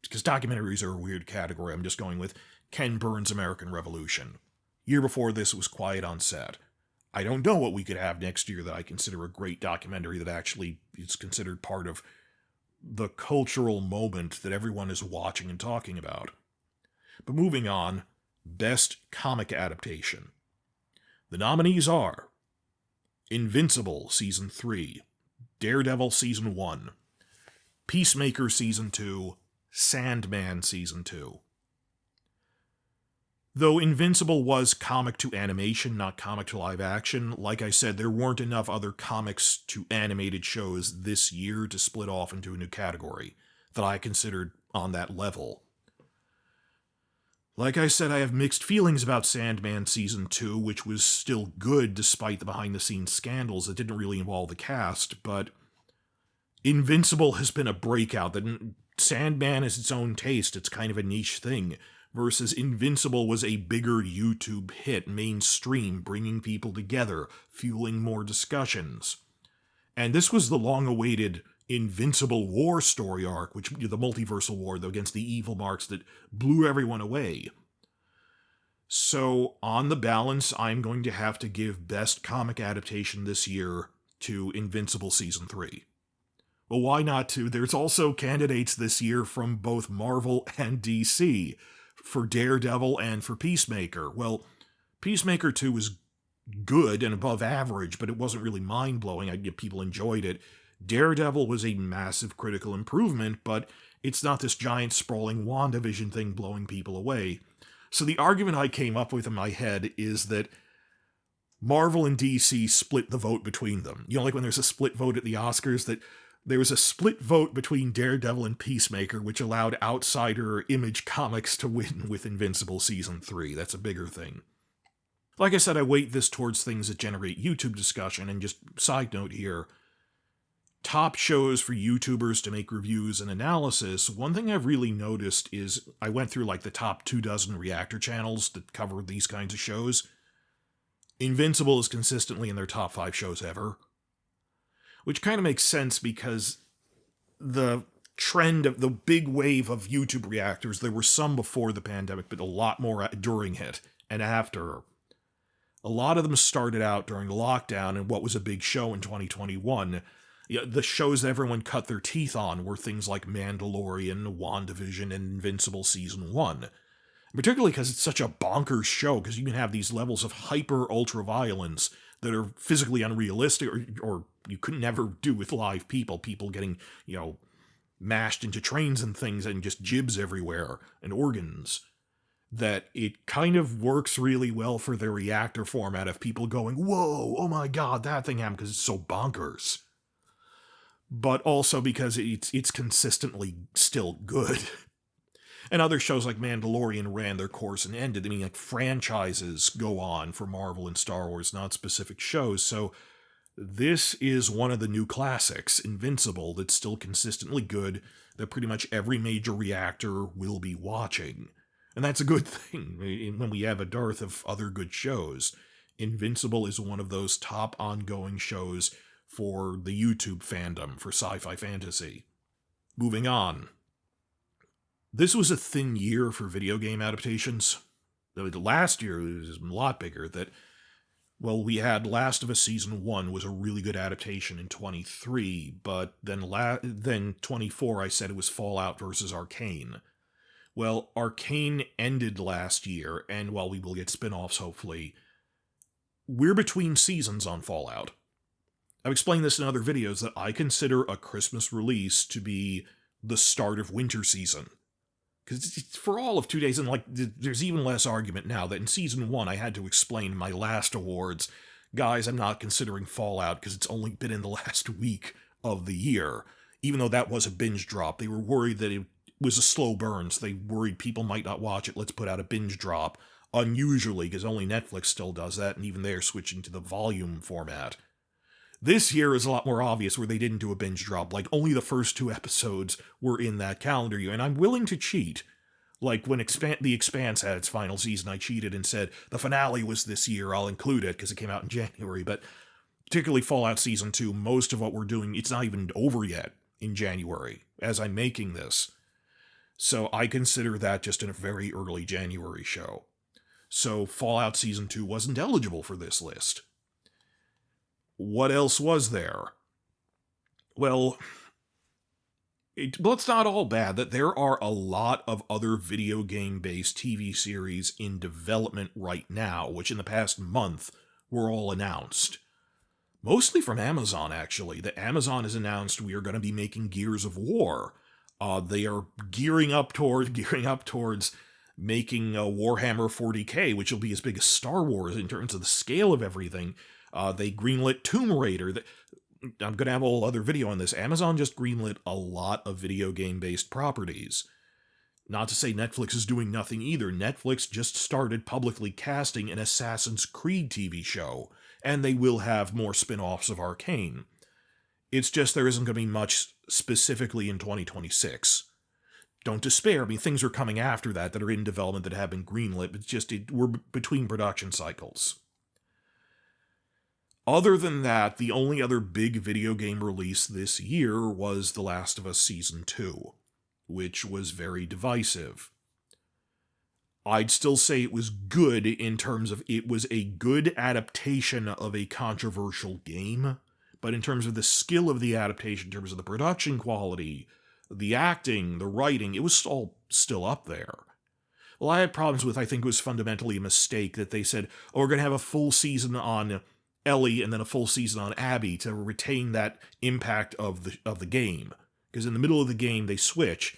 because documentaries are a weird category. I'm just going with Ken Burns' American Revolution. Year before this was Quiet on Set. I don't know what we could have next year that I consider a great documentary that actually is considered part of the cultural moment that everyone is watching and talking about. But moving on, Best Comic Adaptation. The nominees are Invincible Season 3, Daredevil Season 1, Peacemaker Season 2, Sandman Season 2. Though Invincible was comic to animation, not comic to live action, like I said, there weren't enough other comics to animated shows this year to split off into a new category that I considered on that level. Like I said, I have mixed feelings about Sandman Season 2, which was still good despite the behind-the-scenes scandals that didn't really involve the cast, but Invincible has been a breakout. Sandman is its own taste, it's kind of a niche thing, versus Invincible was a bigger YouTube hit, mainstream, bringing people together, fueling more discussions. And this was the long-awaited Invincible War story arc, which the multiversal war, though, against the evil marks that blew everyone away. So, on the balance, I'm going to have to give Best Comic Adaptation this year to Invincible Season 3. Well, why not to? There's also candidates this year from both Marvel and DC, for Daredevil and for Peacemaker. Well, Peacemaker 2 was good and above average, but it wasn't really mind-blowing. People enjoyed it. Daredevil was a massive critical improvement, but it's not this giant sprawling WandaVision thing blowing people away. So the argument I came up with in my head is that Marvel and DC split the vote between them. You know, like when there's a split vote at the Oscars, that there was a split vote between Daredevil and Peacemaker, which allowed outsider Image Comics to win with Invincible Season 3. That's a bigger thing. Like I said, I weight this towards things that generate YouTube discussion, and just side note here, top shows for YouTubers to make reviews and analysis, one thing I've really noticed is I went through like the top 24 reactor channels that cover these kinds of shows. Invincible is consistently in their top 5 shows ever. Which kind of makes sense because the trend of the big wave of YouTube reactors, there were some before the pandemic, but a lot more during it and after. A lot of them started out during lockdown and what was a big show in 2021. The shows that everyone cut their teeth on were things like Mandalorian, WandaVision, and Invincible Season 1. Particularly because it's such a bonkers show, because you can have these levels of hyper-ultra violence that are physically unrealistic, or you could never do with live people. People getting, mashed into trains and things and just jibs everywhere, and organs. That it kind of works really well for their reactor format of people going, whoa, oh my god, that thing happened, because it's so bonkers. But also because it's consistently still good. And other shows like Mandalorian ran their course and ended. I mean, like, franchises go on for Marvel and Star Wars, not specific shows. So this is one of the new classics, Invincible, that's still consistently good, that pretty much every major reactor will be watching. And that's a good thing when we have a dearth of other good shows. Invincible is one of those top ongoing shows for the YouTube fandom for sci-fi fantasy. Moving on. This was a thin year for video game adaptations. Last year was a lot bigger. We had Last of Us Season 1 was a really good adaptation in 23, but then 24 I said it was Fallout versus Arcane. Well, Arcane ended last year, and while we will get spin-offs hopefully, we're between seasons on Fallout. I've explained this in other videos that I consider a Christmas release to be the start of winter season. Because for all of 2 days, and there's even less argument now that in Season 1 I had to explain in my last awards, guys, I'm not considering Fallout because it's only been in the last week of the year. Even though that was a binge drop, they were worried that it was a slow burn, so they worried people might not watch it, let's put out a binge drop. Unusually, because only Netflix still does that, and even they're switching to the volume format. This year is a lot more obvious where they didn't do a binge drop, like only the first 2 episodes were in that calendar year, and I'm willing to cheat. Like when The Expanse had its final season, I cheated and said the finale was this year, I'll include it because it came out in January, but particularly Fallout Season 2, most of what we're doing, it's not even over yet in January as I'm making this. So I consider that just a very early January show. So Fallout Season 2 wasn't eligible for this list. What else was there? Well, it's not all bad that there are a lot of other video game-based TV series in development right now, which in the past month were all announced. Mostly from Amazon, actually. That Amazon has announced we are going to be making Gears of War. They are gearing up towards making Warhammer 40k, which will be as big as Star Wars in terms of the scale of everything. They greenlit Tomb Raider. I'm going to have a whole other video on this. Amazon just greenlit a lot of video game-based properties. Not to say Netflix is doing nothing either. Netflix just started publicly casting an Assassin's Creed TV show, and they will have more spin-offs of Arcane. It's just there isn't going to be much specifically in 2026. Don't despair. I mean, things are coming after that are in development that have been greenlit, but we're between production cycles. Other than that, the only other big video game release this year was The Last of Us Season 2, which was very divisive. I'd still say it was good in terms of it was a good adaptation of a controversial game, but in terms of the skill of the adaptation, in terms of the production quality, the acting, the writing, it was all still up there. Well, I had problems with, I think it was fundamentally a mistake that they said, oh, we're going to have a full season on Ellie and then a full season on Abby to retain that impact of the game. Because in the middle of the game, they switch.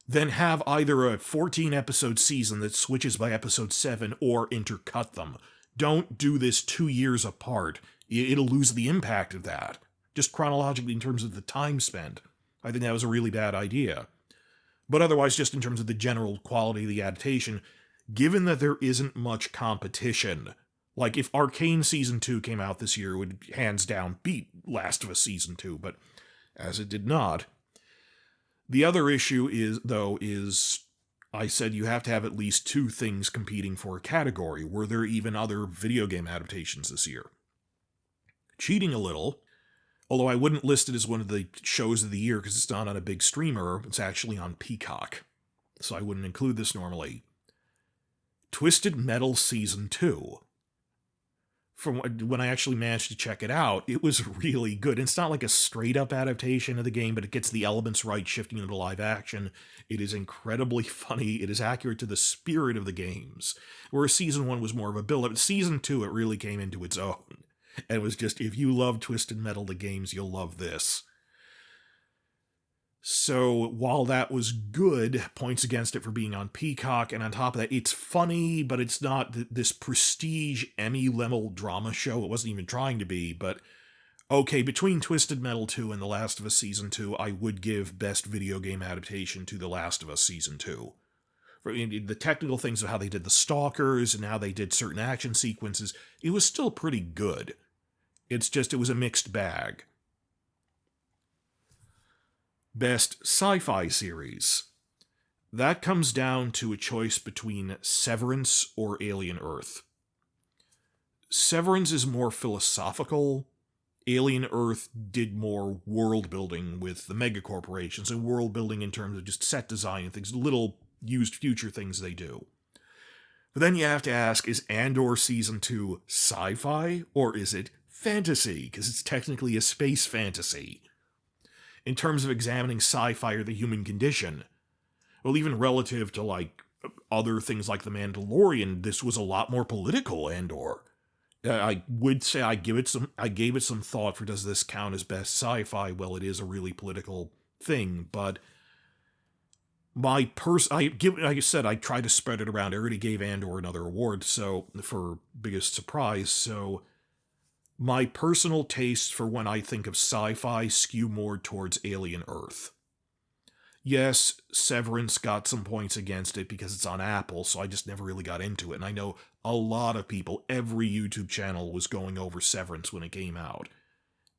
Then have either a 14-episode season that switches by episode 7 or intercut them. Don't do this 2 years apart. It'll lose the impact of that. Just chronologically in terms of the time spent. I think that was a really bad idea. But otherwise, just in terms of the general quality of the adaptation, given that there isn't much competition, like if Arcane Season 2 came out this year, it would hands down beat Last of Us Season 2, but as it did not. The other issue is I said you have to have at least 2 things competing for a category. Were there even other video game adaptations this year? Cheating a little, although I wouldn't list it as one of the shows of the year because it's not on a big streamer, it's actually on Peacock, so I wouldn't include this normally. Twisted Metal Season 2. From when I actually managed to check it out, it was really good. It's not like a straight-up adaptation of the game, but it gets the elements right, shifting into live action. It is incredibly funny. It is accurate to the spirit of the games. Whereas Season 1 was more of a build-up. Season 2, it really came into its own. And it was just, if you love Twisted Metal, the games, you'll love this. So while that was good, points against it for being on Peacock, and on top of that, it's funny, but it's not this prestige Emmy-level drama show. It wasn't even trying to be, but okay, between Twisted Metal 2 and The Last of Us Season 2, I would give best video game adaptation to The Last of Us Season 2. For the technical things of how they did the stalkers and how they did certain action sequences, it was still pretty good. It's just, it was a mixed bag. Best Sci-Fi Series. That comes down to a choice between Severance or Alien Earth. Severance is more philosophical. Alien Earth did more world building with the megacorporations and world building in terms of just set design and things, little used future things they do. But then you have to ask, is Andor Season 2 sci-fi or is it fantasy? Because it's technically a space fantasy. In terms of examining sci-fi or the human condition, well, even relative to like other things like The Mandalorian, this was a lot more political. Andor, I would say I gave it some thought for, does this count as best sci-fi? Well, it is a really political thing, but like I said, I tried to spread it around. I already gave Andor another award, so for biggest surprise, so my personal tastes for when I think of sci-fi skew more towards Alien Earth. Yes, Severance got some points against it because it's on Apple, so I just never really got into it. And I know a lot of people, every YouTube channel was going over Severance when it came out.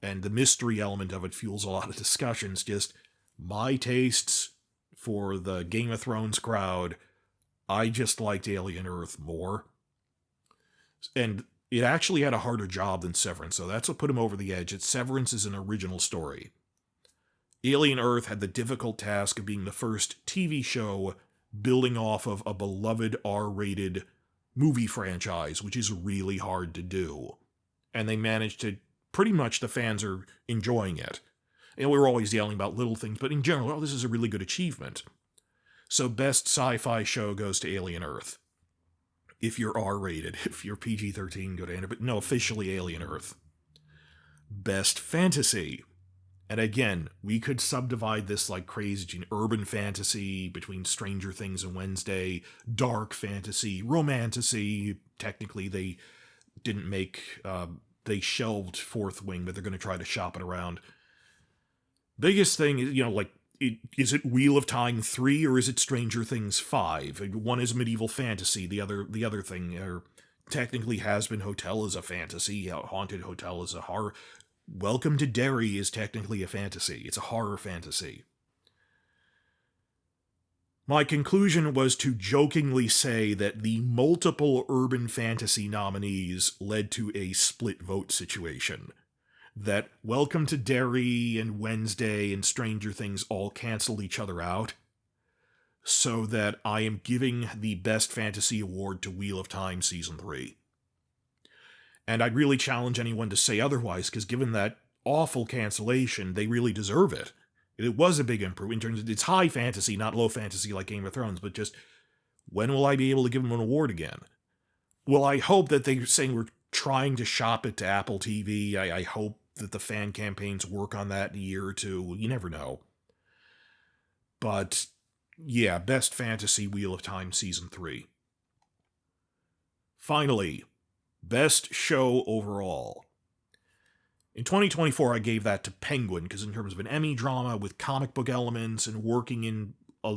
And the mystery element of it fuels a lot of discussions. Just my tastes, for the Game of Thrones crowd, I just liked Alien Earth more. And it actually had a harder job than Severance, so that's what put him over the edge. Severance is an original story. Alien Earth had the difficult task of being the first TV show building off of a beloved R-rated movie franchise, which is really hard to do. And they managed to, pretty much the fans are enjoying it. And we were always yelling about little things, but in general, this is a really good achievement. So best sci-fi show goes to Alien Earth. If you're R-rated, if you're PG-13, go to Alien, but no, officially Alien Earth. Best fantasy. And again, we could subdivide this like crazy between urban fantasy, between Stranger Things and Wednesday, dark fantasy, romantasy. Technically, they didn't make, they shelved Fourth Wing, but they're going to try to shop it around. Biggest thing is, like, is it Wheel of Time 3 or is it Stranger Things 5? One is medieval fantasy, the other thing, or technically Hazbin Hotel is a fantasy, Haunted Hotel is a horror. Welcome to Derry is technically a fantasy. It's a horror fantasy. My conclusion was to jokingly say that the multiple urban fantasy nominees led to a split vote situation. That Welcome to Derry and Wednesday and Stranger Things all cancel each other out, so that I am giving the Best Fantasy Award to Wheel of Time Season 3. And I'd really challenge anyone to say otherwise, because given that awful cancellation, they really deserve it. It was a big improvement in terms of it's high fantasy, not low fantasy like Game of Thrones, but just, when will I be able to give them an award again? Well, I hope that they're saying we're trying to shop it to Apple TV. I hope that the fan campaigns work on that in a year or two. You never know. But, yeah, Best Fantasy Wheel of Time Season 3. Finally, Best Show Overall. In 2024, I gave that to Penguin, because in terms of an Emmy drama with comic book elements and working in...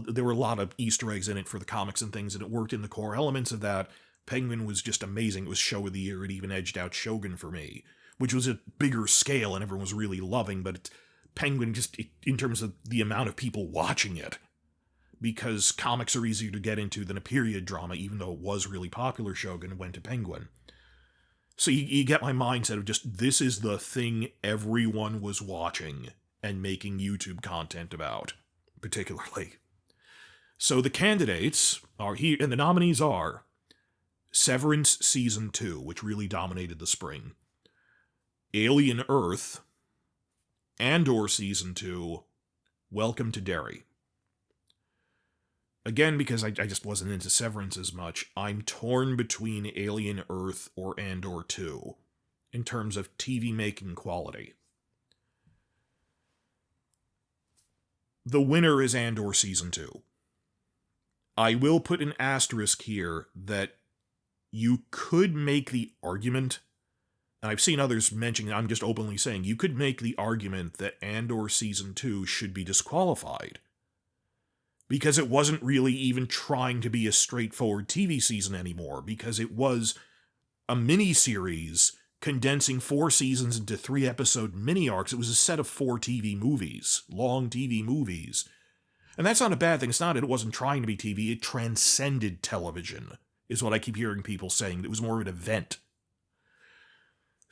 there were a lot of Easter eggs in it for the comics and things, and it worked in the core elements of that. Penguin was just amazing. It was Show of the Year. It even edged out Shogun for me, which was a bigger scale and everyone was really loving, but Penguin just, in terms of the amount of people watching it, because comics are easier to get into than a period drama, even though it was really popular, Shogun went to Penguin. So you get my mindset of just, this is the thing everyone was watching and making YouTube content about, particularly. So the candidates are here, and the nominees are Severance Season 2, which really dominated the spring, Alien Earth, Andor Season 2, Welcome to Derry. Again, because I just wasn't into Severance as much, I'm torn between Alien Earth or Andor 2 in terms of TV making quality. The winner is Andor Season 2. I will put an asterisk here that you could make the argument, and I've seen others mentioning, I'm just openly saying, you could make the argument that Andor Season 2 should be disqualified, because it wasn't really even trying to be a straightforward TV season anymore, because it was a mini-series condensing 4 seasons into 3-episode mini-arcs. It was a set of 4 TV movies, long TV movies. And that's not a bad thing. It's not, it wasn't trying to be TV, it transcended television, is what I keep hearing people saying. It was more of an event.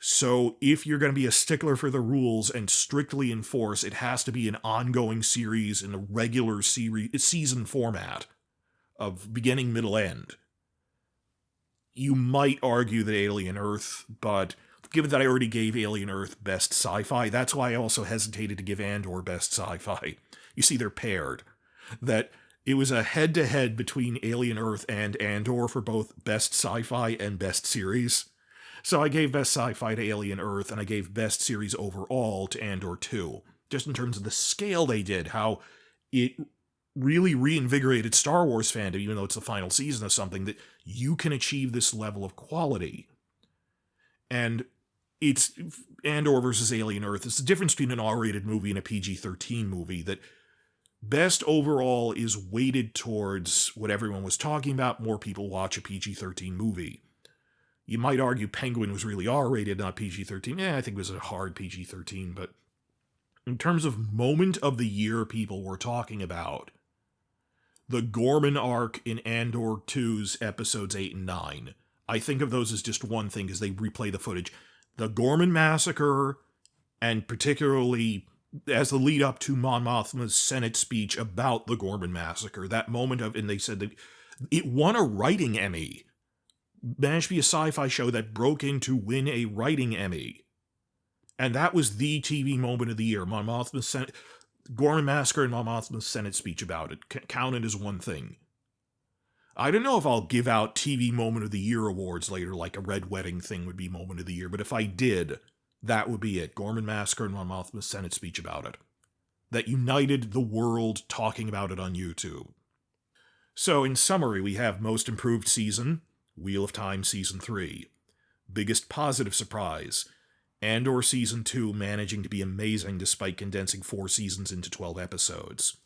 So if you're going to be a stickler for the rules and strictly enforce, it has to be an ongoing series in a regular season format of beginning, middle, end. You might argue that Alien Earth, but given that I already gave Alien Earth Best Sci-Fi, that's why I also hesitated to give Andor Best Sci-Fi. You see, they're paired. That it was a head-to-head between Alien Earth and Andor for both Best Sci-Fi and Best Series. So I gave Best Sci-Fi to Alien Earth, and I gave Best Series overall to Andor 2. Just in terms of the scale they did, how it really reinvigorated Star Wars fandom, even though it's the final season of something, that you can achieve this level of quality. And it's Andor versus Alien Earth. It's the difference between an R-rated movie and a PG-13 movie, that Best overall is weighted towards what everyone was talking about. More people watch a PG-13 movie. You might argue Penguin was really R-rated, not PG-13. I think it was a hard PG-13, but in terms of moment of the year people were talking about, the Gorman arc in Andor 2's episodes 8 and 9. I think of those as just one thing as they replay the footage. The Gorman massacre, and particularly as the lead up to Mon Mothma's Senate speech about the Gorman massacre, that moment of, and they said that it won a writing Emmy. Managed to be a sci-fi show that broke in to win a writing Emmy. And that was the TV moment of the year. Mon Mothma's Senate, Gorman massacre and Mon Mothma's Senate speech about it counted as one thing. I don't know if I'll give out TV Moment of the Year awards later, like a Red Wedding thing would be Moment of the Year, but if I did, that would be it. Gorman massacre and Mon Mothma's Senate speech about it. That united the world talking about it on YouTube. So, in summary, we have Most Improved Season, Wheel of Time Season 3. Biggest positive surprise, Andor Season 2 managing to be amazing despite condensing 4 seasons into 12 episodes.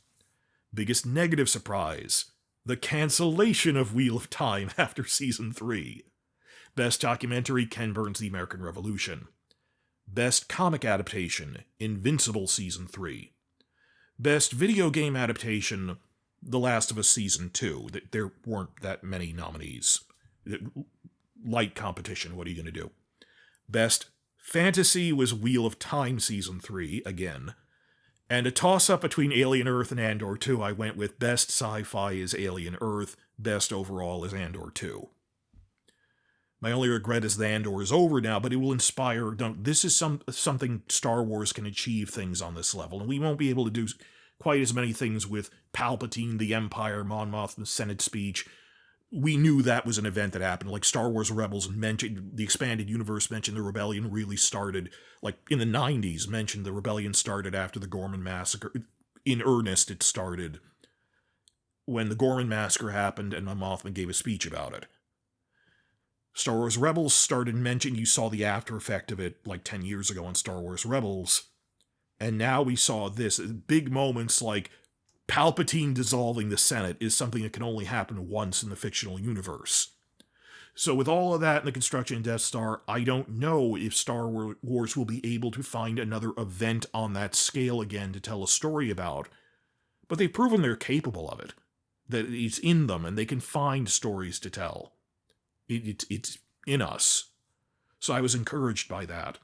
Biggest negative surprise, the cancellation of Wheel of Time after Season 3. Best documentary, Ken Burns' The American Revolution. Best comic adaptation, Invincible Season 3. Best video game adaptation, The Last of Us Season 2. There weren't that many nominees. Light competition, what are you going to do? Best fantasy was Wheel of Time Season 3, again. And a toss-up between Alien Earth and Andor 2, I went with best sci-fi is Alien Earth, best overall is Andor 2. My only regret is that Andor is over now, but it will inspire... This is something Star Wars can achieve things on this level, and we won't be able to do quite as many things with Palpatine, the Empire, Mon Mothma's Senate speech. We knew that was an event that happened. Like Star Wars Rebels mentioned, the expanded universe mentioned the rebellion really started, like in the 90s, mentioned the rebellion started after the Gorman massacre. In earnest, it started when the Gorman massacre happened and Mon Mothma gave a speech about it. Star Wars Rebels started mentioning, you saw the after effect of it like 10 years ago on Star Wars Rebels. And now we saw this. Big moments like Palpatine dissolving the Senate is something that can only happen once in the fictional universe. So with all of that in the construction of Death Star, I don't know if Star Wars will be able to find another event on that scale again to tell a story about. But they've proven they're capable of it. That it's in them and they can find stories to tell. It's in us. So I was encouraged by that.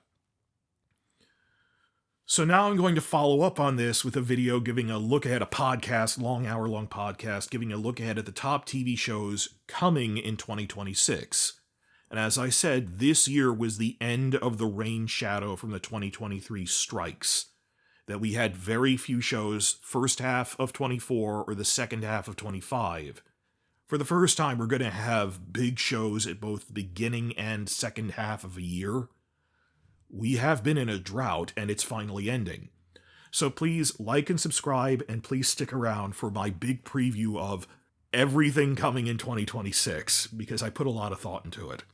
So now I'm going to follow up on this with a video giving a look ahead, a podcast, long hour-long podcast, giving a look ahead at the top TV shows coming in 2026. And as I said, this year was the end of the rain shadow from the 2023 strikes. That we had very few shows first half of 24 or the second half of 25. For the first time, we're going to have big shows at both the beginning and second half of a year. We have been in a drought, and it's finally ending. So please like and subscribe, and please stick around for my big preview of everything coming in 2026, because I put a lot of thought into it.